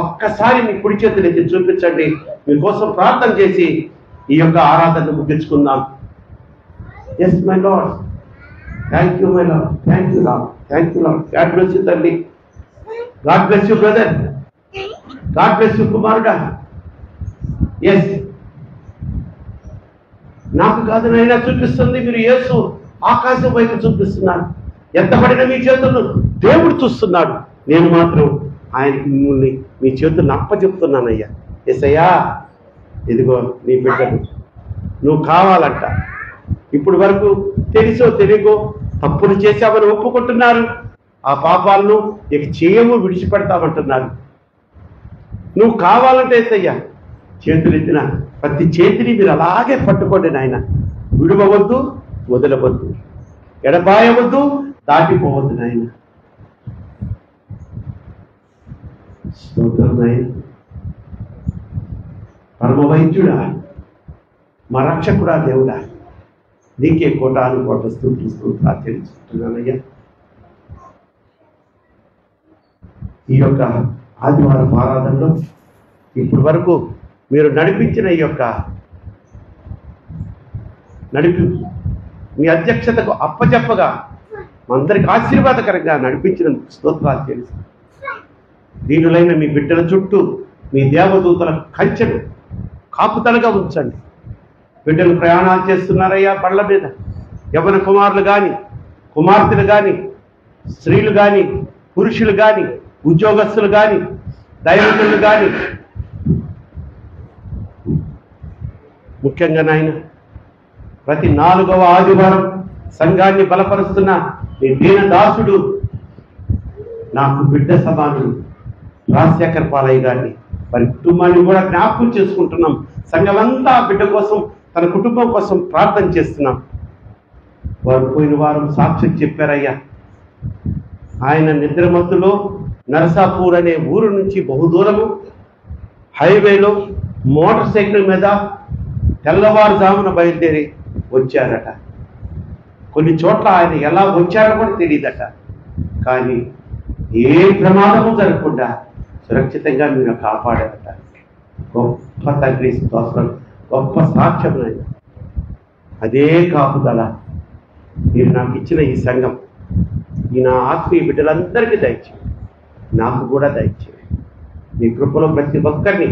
ఒక్కసారి మీ కుడి చేతులు ఎత్తి చూపించండి. మీకోసం ప్రార్థన చేసి ఈ యొక్క ఆరాధన ముగించుకుందాం. Yes my Lord, thank you my Lord, thank you Lord, thank you Lord. God bless you తల్లి, God bless you brother, God bless you కుమారుడా. ఎస్, నాకు కాదు నైనా చూపిస్తుంది, మీరు యేసు ఆకాశం వైపు చూపిస్తున్నారు. ఎత్తబడిన మీ చేతులను దేవుడు చూస్తున్నాడు. నేను మాత్రం ఆయనకి మిమ్మల్ని మీ చేతులను ఇప్పుడు వరకు తెలుసో తెలియకో తప్పులు చేశామని ఒప్పుకుంటున్నారు. ఆ పాపాలను ఇక చేయము, విడిచిపెడతామంటున్నారు. నువ్వు కావాలంటే ఏసయ్యా చేతులు ఎత్తిన ప్రతి చేతిని మీరు అలాగే పట్టుకోండి నాయన. విడవవద్దు, వదలవద్దు, ఎడబాయవద్దు, దాటిపోవద్దు నాయన. స్తోత్రం నాయన. పరమ వైద్యుడా, మా రక్షకుడా, దేవుడా, నీకే కోటాను కోట స్తోత్రాలు చెల్లిస్తున్నానయ్యా. ఈ యొక్క ఆదివారం ఆరాధనలో ఇప్పటి వరకు మీరు నడిపించిన ఈ యొక్క మీ అధ్యక్షతకు అప్పచెప్పగా అందరికి ఆశీర్వాదకరంగా నడిపించిన స్తోత్రాలు తెలుసు. దీనులైన మీ బిడ్డల చుట్టూ మీ దేవదూతల కంచెను కాపుతలుగా ఉంచండి. బిడ్డలు ప్రయాణాలు చేస్తున్నారయ్యా బళ్ళ మీద, యవ్వన కుమారులు కానీ, కుమార్తెలు కానీ, స్త్రీలు కానీ, పురుషులు కానీ, ఉద్యోగస్తులు కానీ, దైవజనులు కానీ, ముఖ్యంగా నాయన ప్రతి 4వ ఆదివారం సంఘాన్ని బలపరుస్తున్న ఈ దీనదాసుడు, నాకు బిడ్డ సమానుడు రాజశేఖర్ పాలయ్య గారిని, వారి కుటుంబాన్ని కూడా జ్ఞాపకం చేసుకుంటున్నాం. సంఘమంతా బిడ్డ కోసం, తన కుటుంబం కోసం ప్రార్థన చేస్తున్నాం. వారు పోయిన వారం సాక్ష్యం చెప్పారయ్యా. ఆయన నిద్రమత్తులో నరసాపూర్ అనే ఊరు నుంచి బహుదూరము హైవేలో మోటార్ సైకిల్ మీద తెల్లవారుజామున బయలుదేరి వచ్చారట. కొన్ని చోట్ల ఆయన ఎలా వచ్చారో కూడా తెలియదట. కానీ ఏ ప్రమాదము జరగకుండా సురక్షితంగా మీరు కాపాడారట. గొప్ప తండ్రి స్తోత్రం, గొప్ప సాక్ష్యం ఆయన. అదే కాపుదల మీరు నాకు ఇచ్చిన ఈ సంఘం, ఈ నా ఆత్మీయ బిడ్డలందరికీ దయచేయండి, నాకు కూడా దయచేయండి. మీ కృపలో ప్రతి ఒక్కరిని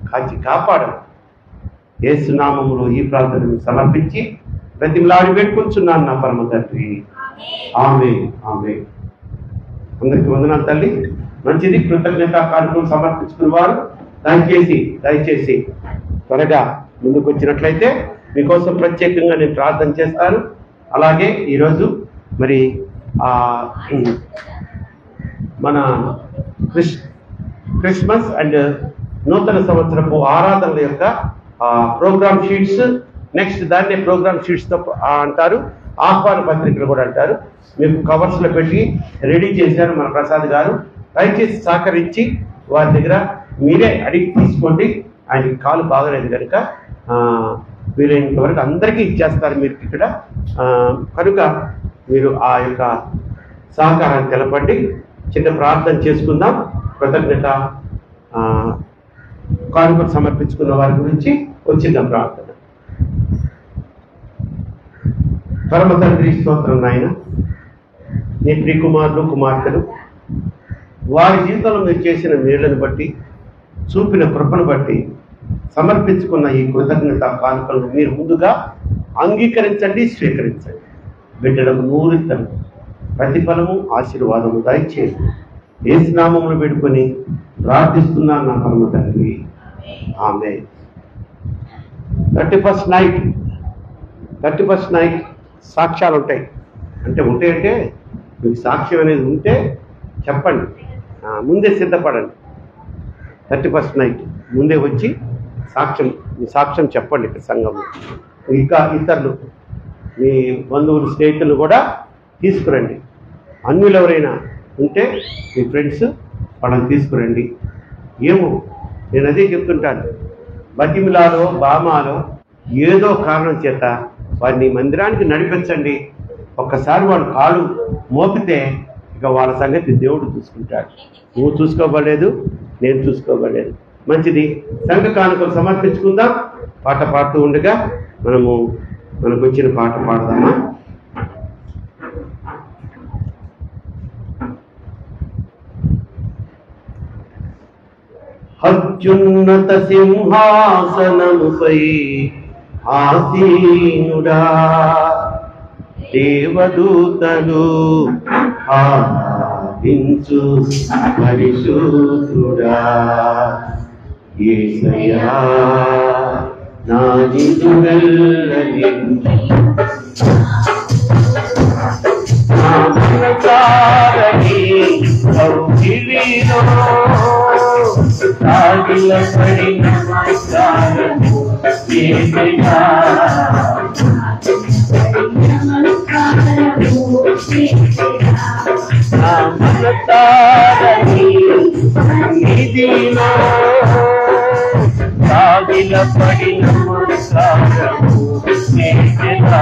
కాచి కాపాడండి. యేసు నామములో ఈ ప్రార్థనను సమర్పించి ప్రతిమలాడి పెట్టుకుంటున్నాను నా పరమ తండ్రి. ఆమేన్, ఆమేన్. అందరికీ వందనాలు తల్లి. మంచిది. కృతజ్ఞత కార్యక్రమం సమర్పించుకున్న వారు దయచేసి త్వరగా ముందుకు వచ్చినట్లయితే మీకోసం ప్రత్యేకంగా నేను ప్రార్థన చేస్తాను. అలాగే ఈరోజు మరి మన క్రిస్మస్ అండ్ నూతన సంవత్సరపు ఆరాధనల యొక్క ప్రోగ్రామ్ షీట్స్, నెక్స్ట్ దాన్నే ప్రోగ్రామ్ షీట్స్తో అంటారు, ఆహ్వాన పత్రికలు కూడా అంటారు, మీకు కవర్స్లో పెట్టి రెడీ చేశారు మన ప్రసాద్ గారు. దయచేసి సహకరించి వారి దగ్గర మీరే అడిగి తీసుకోండి. ఆయనకి కాలు బాగలేదు కనుక వీలైనంత వరకు అందరికీ ఇచ్చేస్తారు మీరు ఇక్కడ. కనుక మీరు ఆ యొక్క సహకారాన్ని తెలపండి. చిన్న ప్రార్థన చేసుకుందాం. కృతజ్ఞత కానుకలు సమర్పించుకున్న వారి గురించి వచ్చిన ప్రార్థన. పరమ తండ్రి స్తోత్రం నాయన. నీ ప్రియ కుమారులు కుమార్తెలు వారి జీవితంలో మీరు చేసిన మేళ్లను బట్టి, చూపిన కృపను బట్టి సమర్పించుకున్న ఈ కృతజ్ఞత కానుకలను మీరు ముందుగా అంగీకరించండి, స్వీకరించండి. బిడ్డలకు నూరితను ప్రతిఫలము ఆశీర్వాదము దయచేయండి. యేసు నామమును పెట్టుకొని ప్రార్థిస్తున్నాను నా పరమ తండ్రి. ఆమేన్. 31st నైట్ సాక్ష్యాలు ఉంటాయి. ఉంటాయంటే మీకు సాక్ష్యం అనేది ఉంటే చెప్పండి, ముందే సిద్ధపడండి. 31st నైట్ ముందే వచ్చి సాక్ష్యం చెప్పండి ఇక్కడ సంఘంలో. ఇంకా ఇతరులు మీ బంధువులు స్నేహితులు కూడా తీసుకురండి. అన్యులు ఎవరైనా ఉంటే మీ ఫ్రెండ్స్ వాళ్ళని తీసుకురండి. ఏమో నేను అదే చెప్తుంటాను, బతిమిలాలో బామాలో ఏదో కారణం చేత వారిని మందిరానికి నడిపించండి. ఒక్కసారి వాడు కాళ్ళు మోపితే ఇక వాళ్ళ సంగతి దేవుడు చూసుకుంటాడు. నువ్వు చూసుకోబడలేదు, నేను చూసుకోబడలేదు. మంచిది. సంఘ కానుకలు సమర్పించుకుందాం. పాట పాడుతూ ఉండగా మనకు వచ్చిన పాట పాడదామా? అత్యున్నత సింహాసనముపై ఆసీనుడా, దేవదూతలు ఆరాధించు పరిశుద్ధుడా, యేసయ్యా నా నిజమెల్ల నిన్ను మనసారని కౌగిలిలో సాగిలపడి నమస్కారము చేసినా మనసారని నిధిలో సాగిలపడి నమస్కారము చేసినా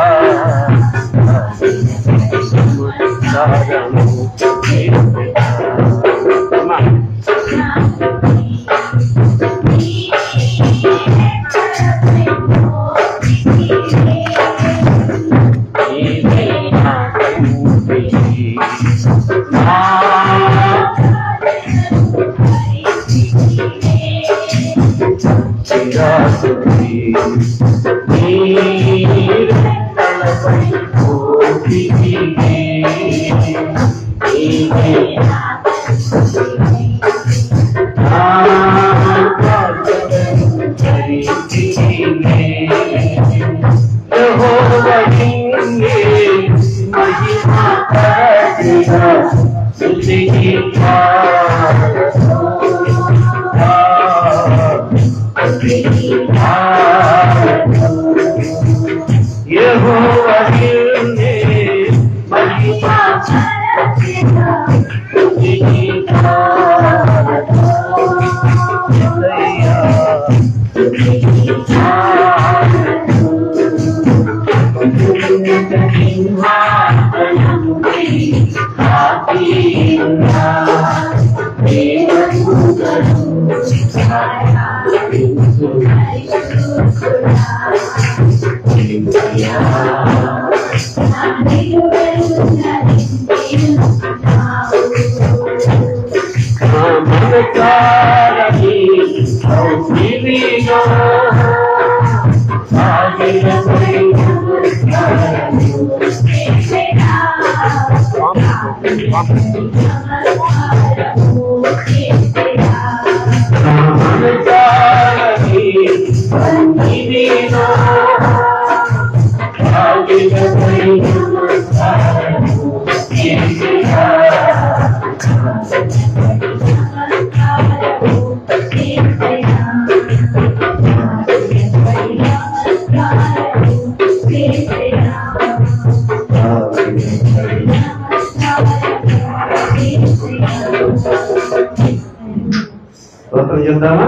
చెప్తామా?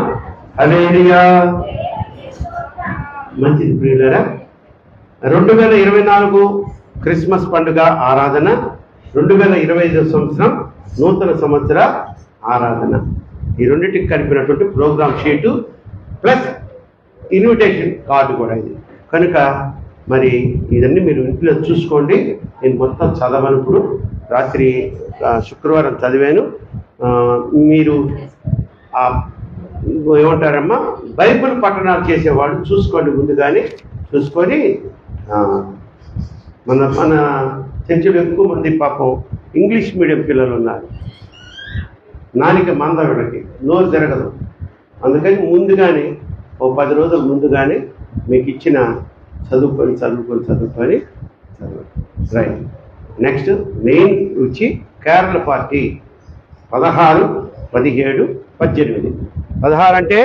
హల్లెలూయా. మంచిది ప్రియులారా. 2024 క్రిస్మస్ పండుగ ఆరాధన, 2025 సంవత్సరం నూతన సంవత్సర ఆరాధన, ఈ రెండింటికి కలిపినటువంటి programme sheet plus invitation card కూడా ఇది. కనుక మరి ఇదన్నీ మీరు ఇంట్లో చూసుకోండి. నేను మొత్తం చదవను. ఇప్పుడు రాత్రి శుక్రవారం చదివాను. మీరు ఏమంటారమ్మా, బైబిల్ పఠనాలు చేసేవాళ్ళు చూసుకోండి, ముందుగానే చూసుకొని. మన చర్చలు ఎక్కువ మంది పాపం ఇంగ్లీష్ మీడియం పిల్లలు ఉన్నారు. నాలిక మంద వీళ్ళకి, నోరు జరగదు. అందుకని ముందుగానే ఓ 10 రోజుల ముందుగానే మీకు ఇచ్చిన చదువుకొని రైట్. నెక్స్ట్ మెయిన్ వచ్చి కేరళ పార్టీ 16, 17, 18. 16 అంటే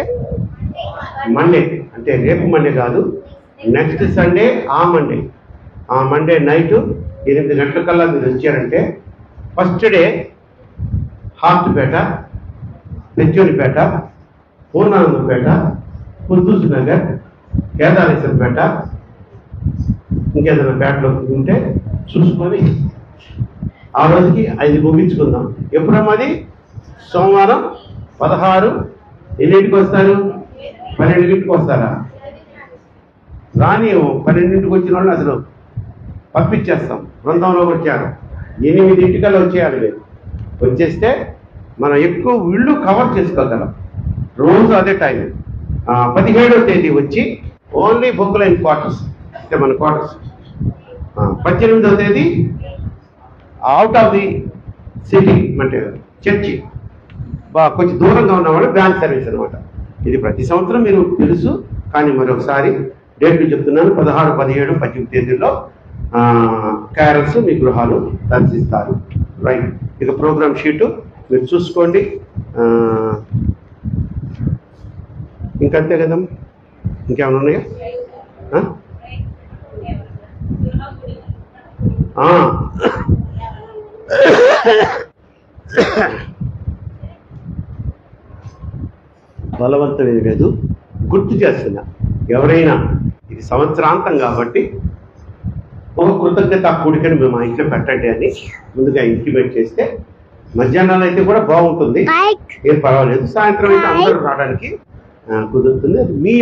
మండే, అంటే రేపు మండే కాదు, నెక్స్ట్ సండే. ఆ మండే నైట్ 8 గంటలకల్లా మీరు వచ్చారంటే ఫస్ట్ డే హార్ట్పేట, పెంచూరిపేట, పూర్ణానందపేట, కుద్దూస్ నగర్, కేదారేశ్వరపేట, ఇంకేదైనా పేటలో ఉంటే చూసుకొని ఆ రోజుకి 5 ముగించుకుందాం. ఎప్పుడమ్మా అది? సోమవారం 16. ఎన్నింటికి వస్తారు? 12ంటికి వస్తారా? రాని 12ంటికి వచ్చిన వాళ్ళు అసలు పంపించేస్తాం. బృందంలోకి వచ్చారు 8ంటికల్లా వచ్చేయాలి. మీరు వచ్చేస్తే మనం ఎక్కువ ఇళ్ళు కవర్ చేసుకోగలం. రోజు అదే టైం. 17వ తేదీ వచ్చి ఓన్లీ బొక్కులైన్ క్వార్టర్స్, అంటే మన క్వార్టర్స్. 18వ తేదీ అవుట్ ఆఫ్ ది సిటీ, అంటే చర్చి కొంచెం దూరంగా ఉన్నవాళ్ళు బ్రాంచ్ సర్వీస్ అనమాట. ఇది ప్రతి సంవత్సరం మీరు తెలుసు, కానీ మరొకసారి డేట్లు చెప్తున్నాను. 16, 17, 18 తేదీల్లో క్యారల్స్ మీ గృహాలు దర్శిస్తారు. రైట్, ఇక ప్రోగ్రామ్ షీటు మీరు చూసుకోండి. ఇంకంతే కదా, ఇంకేమైనా ఉన్నాయా? బలవంతం ఏది లేదు, గుర్తు చేస్తున్నా. ఎవరైనా ఇది సంవత్సరాంతం కాబట్టి ఒక కృతజ్ఞత కూడికని మేము మా ఇంట్లో పెట్టండి అని ముందుగా ఇంటిమేట్ చేస్తే మధ్యాహ్నాలు అయితే కూడా బాగుంటుంది, ఏం పర్వాలేదు. సాయంత్రం అయితే అందరూ రావడానికి కుదురుతుంది. అది మీ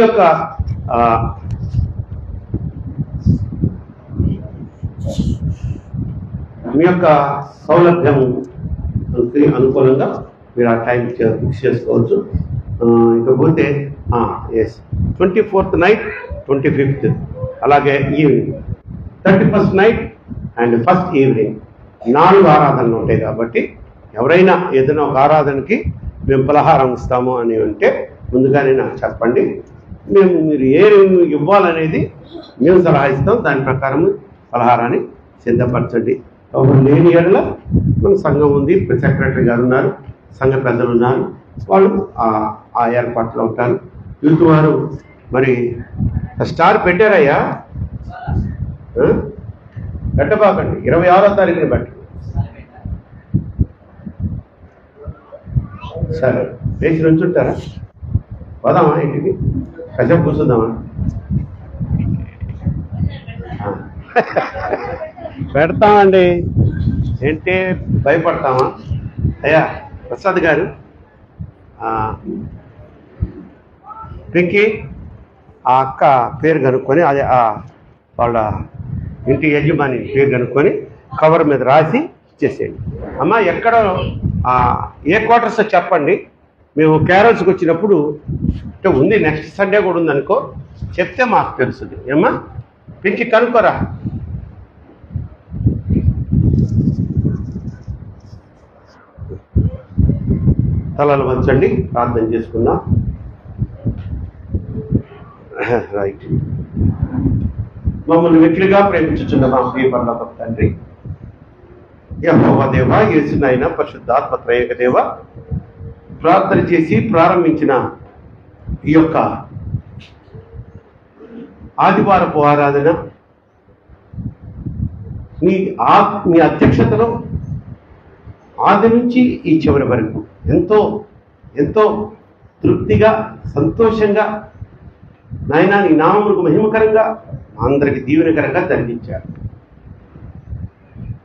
యొక్క సౌలభ్యం అనుకూలంగా మీరు ఆ టైం ఫిక్స్ చేసుకోవచ్చు. ఇకపోతే 24th నైట్, 25th అలాగే evening, 31st night and first evening 4 ఆరాధనలు ఉంటాయి. కాబట్టి ఎవరైనా ఏదైనా ఒక ఆరాధనకి మేము పలహారం ఇస్తాము అని అంటే ముందుగానే నాకు చెప్పండి. మీరు ఏ ఇవ్వాలనేది మేము సలహా ఇస్తాం. దాని ప్రకారం పలహారాన్ని సిద్ధపరచండి. ఎవరు లేని ఏడల మన సంఘం ఉంది, సెక్రటరీ గారు ఉన్నారు, సంఘ పెద్దలు ఉన్నారు, వాళ్ళు ఆ ఏర్పాట్లో ఉంటారు. యూత్ వారు మరి స్టార్ పెట్టారయ్యా, పెట్టబాకండి. 26వ తారీఖున పెట్టి సరే వేసి నుంచుంటారా? పోదామా ఇంటికి? కసేపు కూర్చుందామా? పెడతామండి, ఏంటి భయపడతామా? అయ్యా ప్రసాద్ గారు, పింకీ ఆ అక్క పేరు కనుక్కొని, అదే వాళ్ళ ఇంటి యజమాని పేరు కనుక్కొని కవర్ మీద రాసి ఇచ్చేసేయండి. అమ్మ ఎక్కడ ఏ క్వార్టర్స్ చెప్పండి, మేము క్యారల్స్కి వచ్చినప్పుడు అంటే ఉంది, నెక్స్ట్ సండే కూడా ఉందనుకో, చెప్తే మాకు తెలుస్తుంది. ఏమ్మా పింకీ కనుక్కోరా. తలలు వంచండి, ప్రార్థన చేసుకుందాం. రైట్. మమ్మల్ని వెకిలిగా ప్రేమించుచున్న మా ప్రియ పరలోకపు తండ్రి, యెహోవా దేవా, యేసునాయన, పరిశుద్ధాత్మ త్రయేక దేవ, ప్రార్థన చేసి ప్రారంభించిన ఈ యొక్క ఆదివారపు ఆరాధన మీ అధ్యక్షతలో ఆది నుంచి ఈ చివరి వరకు ఎంతో ఎంతో తృప్తిగా, సంతోషంగా నాయన నీ నామములకు మహిమకరంగా, అందరికి దీవెనకరంగా జరిగించారు.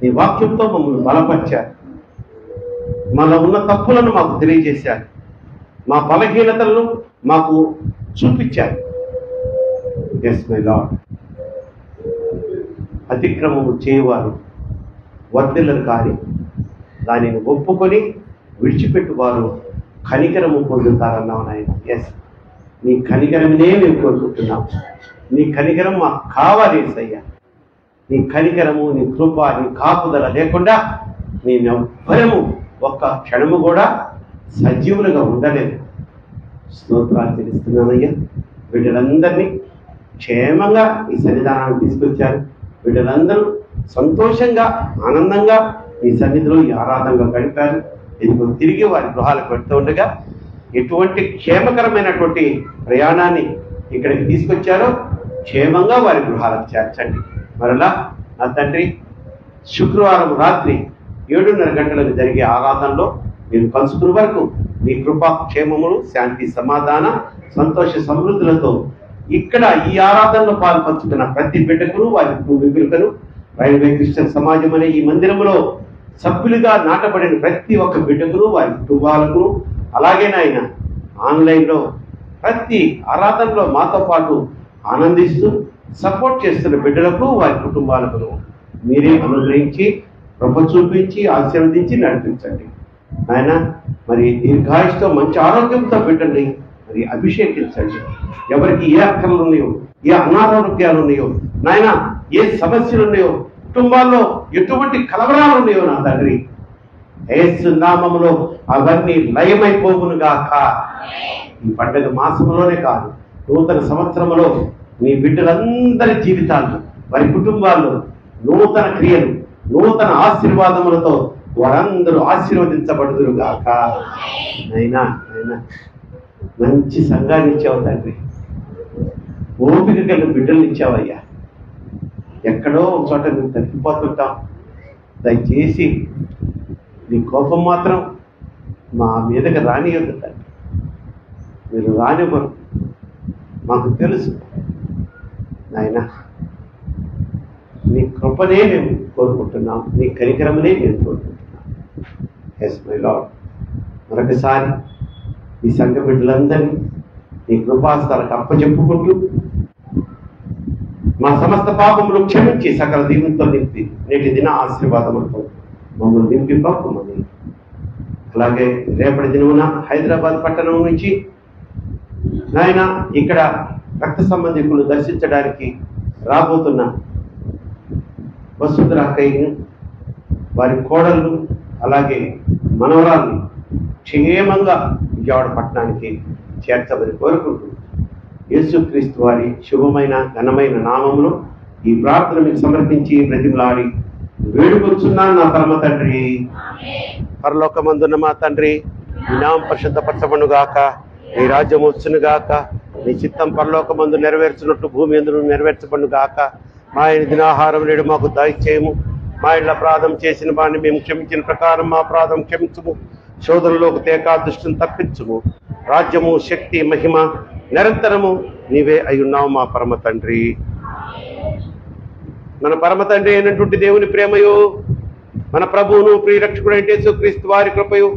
నీ వాక్యంతో మమ్మల్ని బలపరిచారు. మాలో ఉన్న తప్పులను మాకు తెలియజేశారు. మా బలహీనతలను మాకు చూపించారు. Yes my lord. అతిక్రమము చేయవారు వర్ధిల్లరు, కానీ దానిని ఒప్పుకొని విడిచిపెట్టువారు కనికరము పొందుతారన్నావు నాయన. ఎస్, నీ కనికరమనే మేము కోరుకుంటున్నాం. నీ కనికరం మాకు కావాలి యేసయ్యా. నీ కనికరము, నీ కృప, నీ కాపుదల లేకుండా నేనెవ్వరము ఒక్క క్షణము కూడా సజీవులుగా ఉండలేదు. స్తోత్రాలు చెల్లిస్తున్నానయ్యా. వీళ్ళందరినీ క్షేమంగా ఈ సన్నిధానాన్ని తీసుకొచ్చారు. వీళ్ళందరూ సంతోషంగా, ఆనందంగా ఈ సన్నిధిలో ఈ ఆరాధనగా గడిపారు. ఇదిగో తిరిగి వారి గృహాలకు పెడుతూ ఉండగా ఎటువంటి క్షేమకరమైనటువంటి ప్రయాణాన్ని ఇక్కడికి తీసుకొచ్చారో క్షేమంగా వారి గృహాలకు చేర్చండి. మరలా నా తండ్రి, శుక్రవారం రాత్రి 7:30 గంటలకు జరిగే ఆరాధనలో మీరు కలుసుకునే వరకు మీ కృపా క్షేమములు, శాంతి, సమాధాన, సంతోష సమృద్ధులతో ఇక్కడ ఈ ఆరాధనలో పాల్పంచుకున్న ప్రతి బిడ్డకును, వారి కుటుంబీకులను, రైల్వే క్రిస్టియన్ సమాజం అనే ఈ మందిరంలో సభ్యులుగా నాటబడిన ప్రతి ఒక్క బిడ్డకును, వారి కుటుంబాలకు, అలాగే నాయన ఆన్లైన్లో ప్రతి ఆరాధనలో మాతో పాటు ఆనందిస్తూ సపోర్ట్ చేస్తున్న బిడ్డలకు, వారి కుటుంబాలకు మీరే అనుగ్రహించి, కృప చూపించి, ఆశీర్వదించి నడిపించండి నాయన. మరి దీర్ఘాయుష్తో మంచి ఆరోగ్యంతో బిడ్డల్ని మరి అభిషేకించండి. ఎవరికి ఏ అక్కర్లు ఉన్నాయో, ఏ అనారోగ్యాలు ఉన్నాయో నాయన, ఏ సమస్యలు ఉన్నాయో, కుటుంబాల్లో ఎటువంటి కలవరాలు ఉన్నాయో నా తండ్రి, యేసు నామములో అవన్నీ లయమైపోవునుగాక. ఈ పండుగ మాసంలోనే కాదు, నూతన సంవత్సరంలో మీ బిడ్డలందరి జీవితాల్లో, వారి కుటుంబాల్లో నూతన క్రియలు, నూతన ఆశీర్వాదములతో వారందరూ ఆశీర్వదించబడుదురు గాక. అయినా మంచి సంఘాన్ని ఇచ్చావు తండ్రి, ఓపిక కలిగిన బిడ్డలు ఇచ్చావయ్యా. ఎక్కడో ఒక చోట నువ్వు తగ్గిపోతుంటాం. దయచేసి నీ కోపం మాత్రం మా మీదకి రానియొద్దు తండ్రి. మీరు రానివ్వరు, మాకు తెలుసు నాయన. నీ కృపనే మేము కోరుకుంటున్నాం, నీ కనికరమనే మేము కోరుకుంటున్నాం. Yes my lord. మరొకసారి ఈ సంఘ బిడ్డలందరినీ నీ కృపాస్థలకు అప్పచెప్పుకుంటూ మా సమస్త పాపములు క్షమించి సకల దీవులతో నింపి నేటి దిన ఆశీర్వాదములతో మమ్మల్ని నింపి పంపమని. అలాగే రేపటి దినమున హైదరాబాద్ పట్టణం నుంచి నాయన ఇక్కడ రక్త సంబంధికులు దర్శించడానికి రాబోతున్న వసుంధర అక్కయ్యను, వారి కోడళ్ళు, అలాగే మనవరాల్ని క్షేమంగా విజయవాడ పట్టణానికి చేర్చమని కోరుకుంటూ యేసుక్రీస్తు వారి శుభమైన ఘనమైన నామములో ఈ ప్రార్థన మీకు సమర్పించి బ్రతిమలాడి వేడుకొచ్చున్నాను నా పరమ తండ్రి. పరలోకమందున్న మా తండ్రి, నీ నామం పరిశుద్ధపరచబడును గాక, నీ రాజ్యం వచ్చును గాక, నీ చిత్తం పరలోకమందు నెరవేర్చినట్టు భూమి యందు నెరవేర్చబడును గాక. మా దినాహారం నేడు మాకు దయచేయము, మా ఇళ్ళ అపరాధం చేసిన వాడిని మేము క్షమించిన ప్రకారం మా అపరాధం క్షమించుము, శోధనలోకి తేక దుష్టుని తప్పించుము. రాజ్యము, శక్తి, మహిమ నిరంతరము నీవే అయ్యున్నావు మా పరమ తండ్రి. మన పరమ తండ్రి అయినటువంటి దేవుని ప్రేమయు, మన ప్రభువును ప్రియరక్షకుడైన యేసుక్రీస్తు వారి కృపయు,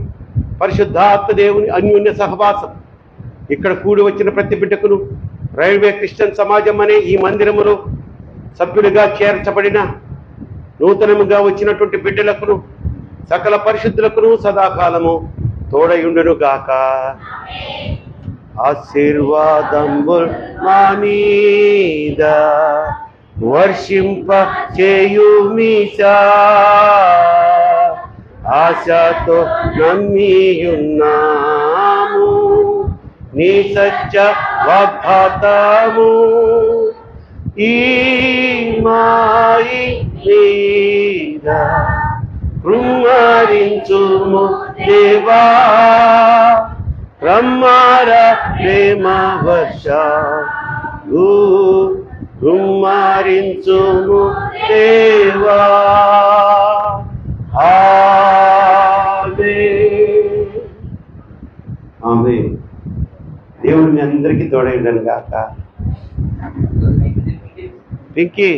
పరిశుద్ధాత్మ దేవుని అన్యోన్య సహవాసం ఇక్కడ కూడి వచ్చిన ప్రతి బిడ్డకును, రైల్వే క్రిస్టియన్ సమాజం అనే ఈ మందిరములో సభ్యుడిగా చేర్చబడిన నూతనముగా వచ్చినటువంటి బిడ్డలకును, సకల పరిశుద్ధులకును సదాకాలము తోడయుండును గాక. ఆశీర్వాదంబుల్ మానీద వర్షింప చేయుమీసా, ఆశతో నమ్మియున్నాము నీ సత్య వాగ్దాతము. ఈ మాయి మీద కృమ్మరించుము దేవా, రమ్మార ప్రేమ వర్ష కృమ్మరించుము దేవా. ఆమేన్. దేవుడు మీ అందరికీ తోడైండను గాక. పింకీ